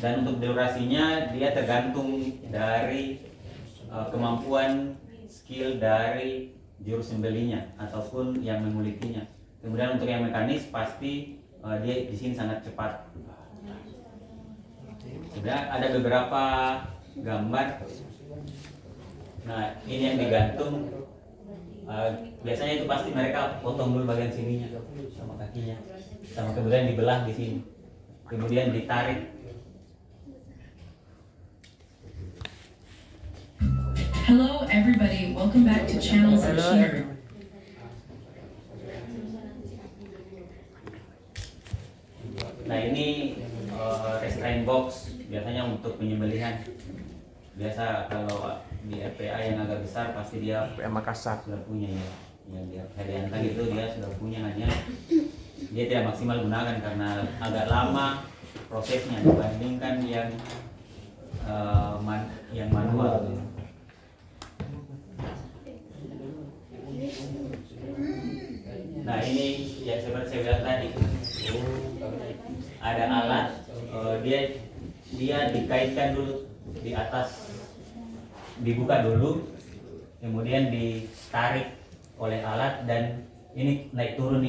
Dan untuk durasinya dia tergantung dari kemampuan skill dari juru sembelinya ataupun yang mengulikinya. Kemudian untuk yang mekanis pasti dia di sini sangat cepat. Sebenarnya ada beberapa gambar. Nah, ini yang digantung. Biasanya itu pasti mereka potong dulu bagian sininya sama kakinya, sama kemudian dibelah di sini, kemudian ditarik. Hello everybody, welcome back to Channels of Cheer. Nah, ini restraint box biasanya untuk penyembelihan. Biasa kalau di RPA yang agak besar pasti dia PM Makassar. sudah punya ya. Yang dia Heriantan itu dia sudah punya, hanya dia tidak maksimal gunakan karena agak lama prosesnya dibandingkan yang manual. Nah ini ya seperti saya bilang tadi, ada alat, dia dikaitkan dulu di atas, dibuka dulu, kemudian ditarik oleh alat dan ini naik turun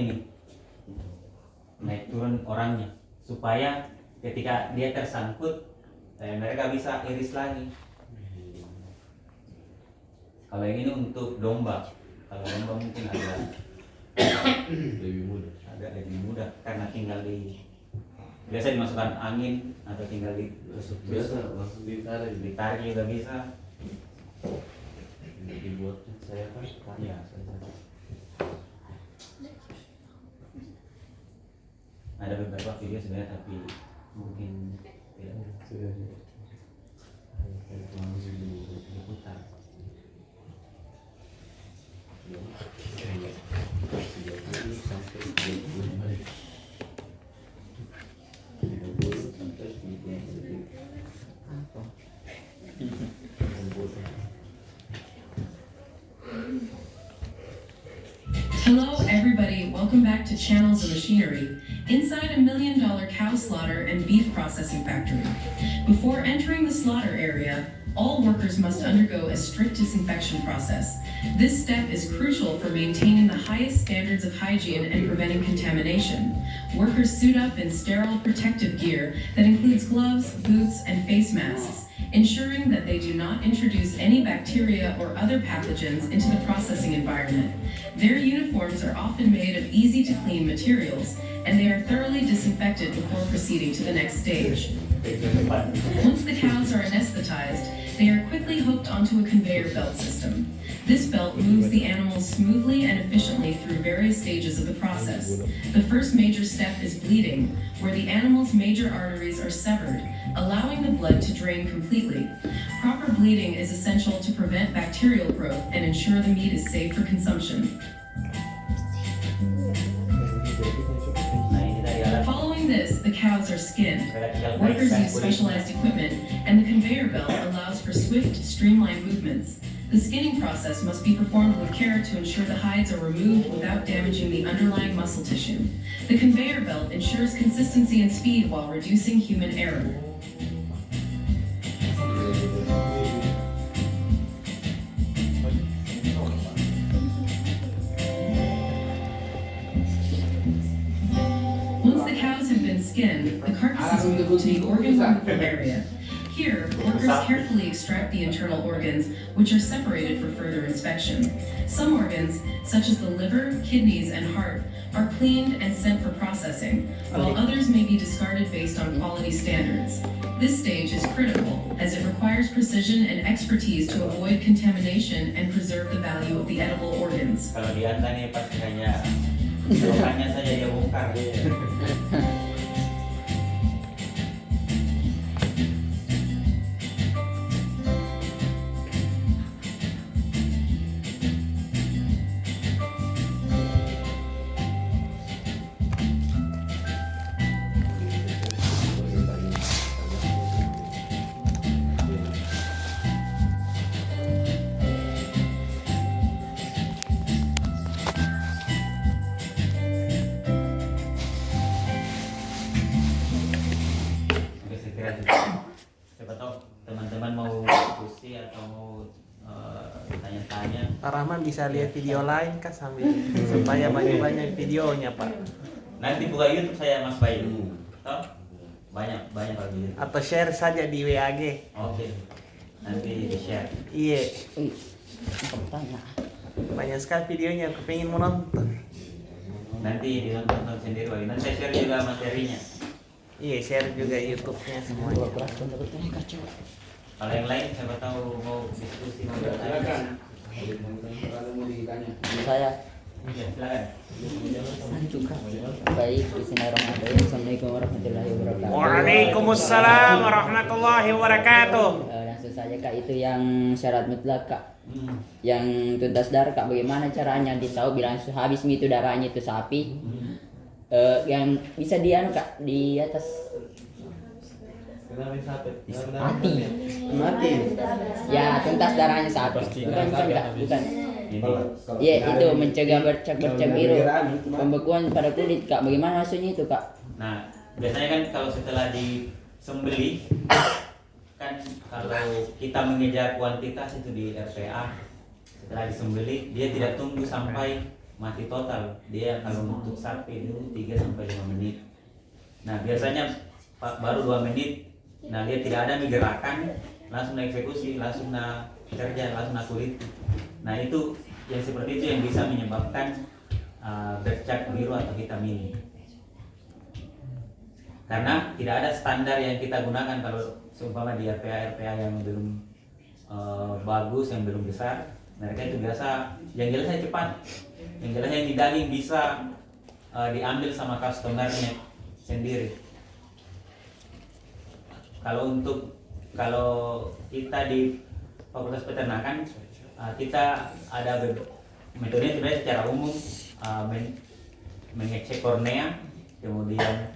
orangnya, supaya ketika dia tersangkut mereka bisa iris lagi. Kalau yang ini untuk domba, kalau domba mungkin agak lebih mudah karena tinggal biasa dimasukkan angin atau tinggal biasa langsung ditarik juga bisa. dibuat saya kan Ya, ada beberapa video sebenarnya tapi mungkin tidak sudah diputar. sampai 20 hari 30 sampai 90 detik. Hello, everybody. Welcome back to Channels of Machinery, inside a $1 million cow slaughter and beef processing factory. Before entering the slaughter area, all workers must undergo a strict disinfection process. This step is crucial for maintaining the highest standards of hygiene and preventing contamination. Workers suit up in sterile protective gear that includes gloves, boots, and face masks, ensuring that they do not introduce any bacteria or other pathogens into the processing environment. Their uniforms are often made of easy-to-clean materials, and they are thoroughly disinfected before proceeding to the next stage. Once the cows are anesthetized, they are quickly hooked onto a conveyor belt system. This belt moves the animals smoothly and efficiently through various stages of the process. The first major step is bleeding, where the animal's major arteries are severed, allowing the blood to drain completely. Proper bleeding is essential to prevent bacterial growth and ensure the meat is safe for consumption. Following this, the cows are skinned. Workers use specialized equipment, and the conveyor belt allows for swift, streamlined movements. The skinning process must be performed with care to ensure the hides are removed without damaging the underlying muscle tissue. The conveyor belt ensures consistency and speed while reducing human error. Once the cows have been skinned, the carcass is moved to the organ removal area. Here, workers carefully extract the internal organs, which are separated for further inspection. Some organs, such as the liver, kidneys, and heart, are cleaned and sent for processing, while others may be discarded based on quality standards. This stage is critical, as it requires precision and expertise to avoid contamination and preserve the value of the edible organs. Kalau di Anta nih pasti hanya saja dia bongkar. Siapa tahu teman-teman mau diskusi atau mau tanya-tanya. Pak Rahman bisa lihat video lain kan sambil supaya banyak videonya Pak. Nanti buka YouTube saya Mas Bayu. Toh? Banyak kalau di YouTube. Atau share saja di WAG. Oke. Nanti di share. Iya. Banyak sekali videonya, aku pengen mau nonton. Nanti ditonton sendiri lagi. Nanti saya share juga materinya. Iya, share juga YouTube-nya semuanya. Kalau yang lain siapa tahu mau diskusi mau bertanya. Kalau mau ditanya. Saya Ya, silakan. juga baik. Bismillahirrahmanirrahim. Assalamualaikum warahmatullahi wabarakatuh. Waalaikumsalam warahmatullahi wabarakatuh. Langsung saja Kak, itu yang syarat mutlak Kak. Yang tuntas darah Kak, bagaimana caranya ditahu bilang habis itu darahnya itu sapi? Yang bisa Kak di atas Kenapa sampai? Mati. Mati. Ya, tuntas darahnya satu. Bukan, bukan. Ini Iya, itu mencegah bercak biru. Pembekuan pada kulit, Kak. Bagaimana maksudnya itu, Kak? Nah, biasanya kan kalau setelah disembelih kan kalau kita mengejar kuantitas itu di RPA, setelah disembelih dia tidak tunggu sampai mati total. Dia kalau untuk sapi itu 3 sampai 5 menit. Nah, biasanya baru 2 menit. Nah, dia tidak ada gerakan, langsung eksekusi, langsung kerja, langsung kulit. Nah, itu yang seperti itu yang bisa menyebabkan bercak biru atau hitam ini. Karena tidak ada standar yang kita gunakan kalau seumpama di RPA yang belum bagus, yang belum besar, mereka itu biasa yang jelasnya cepat, yang jelasnya yang di daging bisa diambil sama customernya sendiri. Kalau kita di Fakultas Peternakan kita ada metodenya sebenarnya secara umum mengecek kornea, kemudian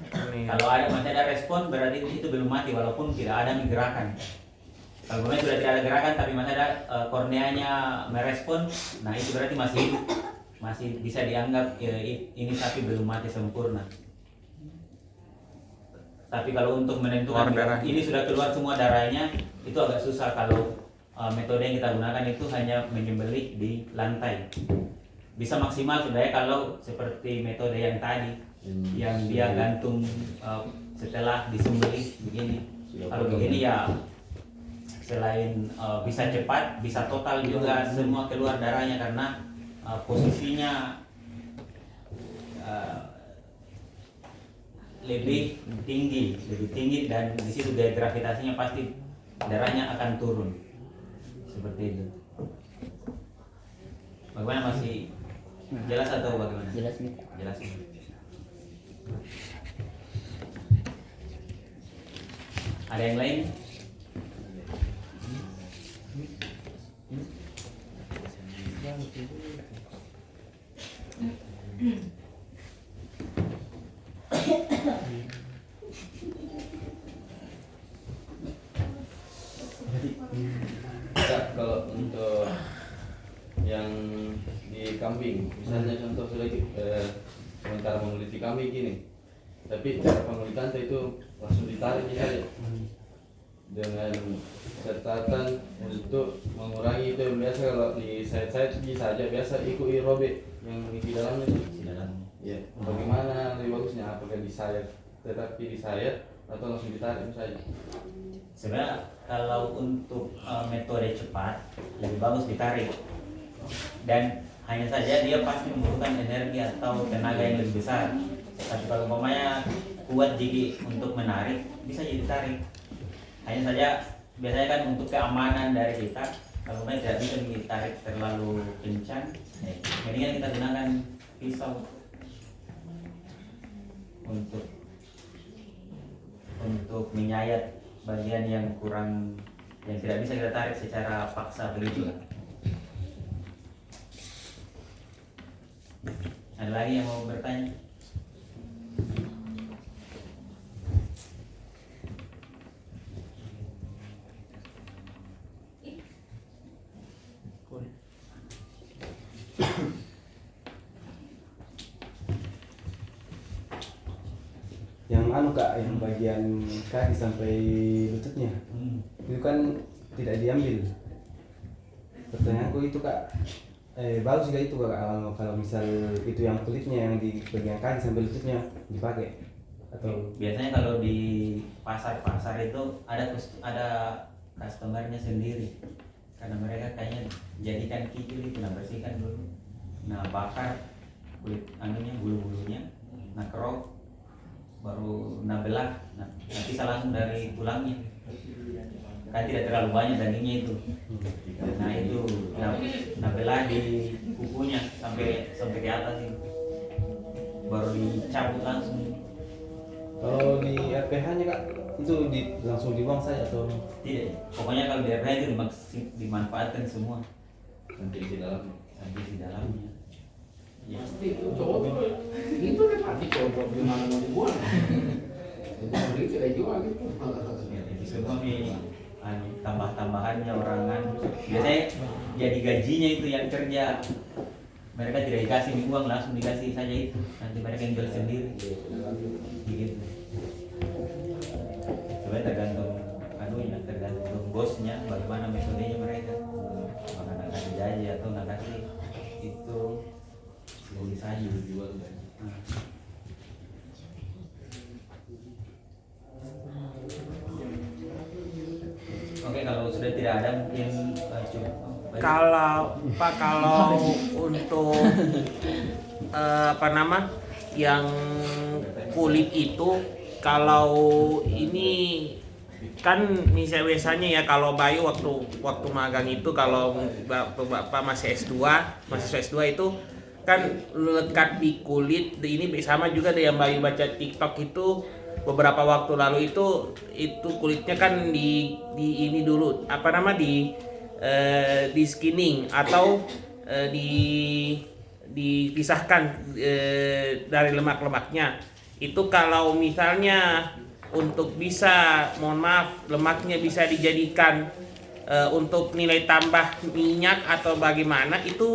kalau masih ada respon berarti itu belum mati walaupun tidak ada gerakan. Kalau memang sudah tidak ada gerakan tapi masih ada korneanya merespon, nah itu berarti masih hidup, masih bisa dianggap ini sapi belum mati sempurna. Tapi kalau untuk menentukan ini sudah keluar semua darahnya itu agak susah kalau metode yang kita gunakan itu hanya menyembelih di lantai. Bisa maksimal sebenarnya kalau seperti metode yang tadi yang dia gantung setelah disembelih begini. Kalau begini ya selain bisa cepat, bisa total juga semua keluar darahnya karena posisinya lebih tinggi dan di situ gaya gravitasinya pasti darahnya akan turun. Seperti itu. Bagaimana, masih jelas atau bagaimana? Jelas nih. Jelas. Ada yang lain? Kalau untuk yang di kambing, misalnya contoh sementara menguliti kambing gini, tapi cara pengulitan itu langsung ditarik saja dengan catatan untuk mengurangi itu. Biasa kalau di side bisa aja, biasa ikuti robek yang di dalamnya itu. Ya, bagaimana lebih bagusnya, apakah disayat tetapi disayat atau langsung ditarik saja? Sebenarnya kalau untuk metode cepat lebih bagus ditarik, dan hanya saja dia pasti membutuhkan energi atau tenaga yang lebih besar. Tapi kalau umpamanya kuat gigi untuk menarik, bisa jadi tarik. Hanya saja biasanya kan untuk keamanan dari kita, kalau tidak bisa ditarik terlalu kencang, mendingan kita gunakan pisau untuk menyayat bagian yang kurang, yang tidak bisa kita tarik secara paksa begitu. Ada lagi yang mau bertanya? Yang Kak, yang bagian kaki sampai lututnya itu kan tidak diambil. Pertanyaanku itu Kak, bagus juga itu Kak kalau misal itu yang kulitnya yang di bagian kaki sampai lututnya dipakai? Atau biasanya kalau di pasar itu ada customernya sendiri, karena mereka kayaknya jadikan kikil itu, bersihkan dulu, bakar kulit bulu-bulunya, kerok, baru belah, nanti langsung dari tulangnya, kan tidak terlalu banyak dagingnya itu. Nah itu belah di kukunya sampai ke atas itu, baru dicabut langsung. kalau di RPH-nya Kak itu langsung dibuang saja atau tidak? Pokoknya kalau di RPH itu dimanfaatkan semua Nanti di dalamnya. Ya. Itu cowok itu kan mati kalau gimana mau dibuang. Itu tidak jual gitu. itu semua nih tambah-tambahannya orangan. Biasanya jadi gajinya itu yang kerja. Mereka tidak dikasih uang, langsung dikasih saja itu. Nanti mereka yang jual sendiri. Begitu. Sebenarnya tergantung bosnya, bagaimana metodenya mereka. Apakah nak kasih gaji atau nak kasih itu boleh saja dijual. Oke, kalau sudah tidak ada mungkin cukup. Kalau untuk yang kulit itu, kalau ini kan biasanya ya, kalau Bayu waktu magang itu, kalau Bapak masih S2 itu kan lekat di kulit. Ini sama juga dengan Bayu baca TikTok itu beberapa waktu lalu itu kulitnya kan di ini dulu di skinning atau dipisahkan dari lemak-lemaknya. Itu kalau misalnya untuk bisa, mohon maaf, lemaknya bisa dijadikan untuk nilai tambah minyak atau bagaimana, itu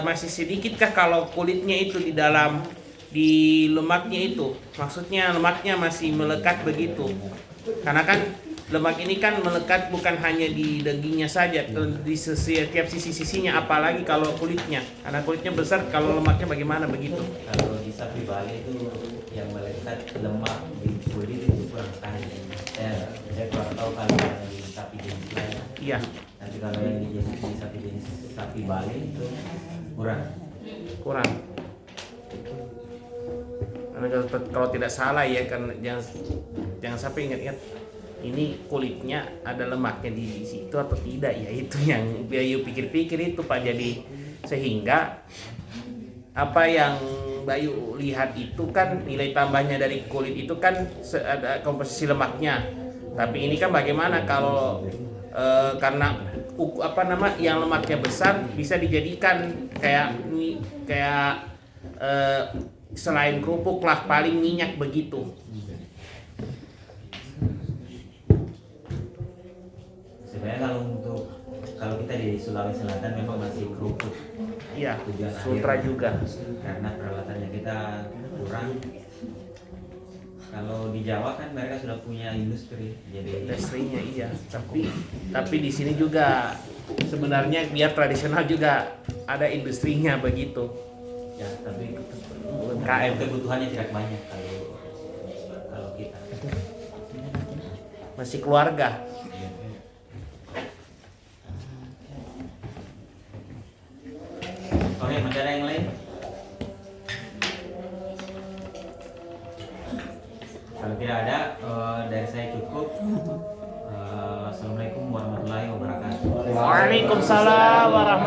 masih sedikit kalau kulitnya itu di lemaknya itu, maksudnya lemaknya masih melekat begitu. Karena kan lemak ini kan melekat bukan hanya di dagingnya saja, di setiap sisi-sisinya, apalagi kalau kulitnya. Karena kulitnya besar, kalau lemaknya bagaimana begitu. Kalau di sapi Bali itu yang melekat lemak di kulit itu kurang sekali. Saya kurang tahu kalau yang di sapi jenis lain. Iya. Nanti kalau yang di sapi jenis sapi Bali itu kurang. Karena kalau tidak salah ya, kan jangan sampai ingat-ingat ini kulitnya ada lemaknya di situ atau tidak ya, itu yang Bayu pikir-pikir itu Pak. Jadi sehingga apa yang Bayu lihat itu kan nilai tambahnya dari kulit itu kan ada komposisi lemaknya. Tapi ini kan bagaimana kalau karena yang lemaknya besar bisa dijadikan kayak selain kerupuk lah, paling minyak begitu. Sebenarnya kalau kita di Sulawesi Selatan memang masih kerupuk. Iya, Sutra juga. Karena peralatannya kita kurang. Kalau di Jawa kan mereka sudah punya industri, jadi industrinya iya. Tapi di sini juga sebenarnya biar tradisional juga ada industrinya begitu. Ya, tapi UMKM kebutuhannya tidak banyak kalau kita. Masih keluarga. Oke, masih ada yang lain? Kalau tidak ada, dari saya cukup. Assalamualaikum warahmatullahi wabarakatuh. Waalaikumsalam warahmatullahi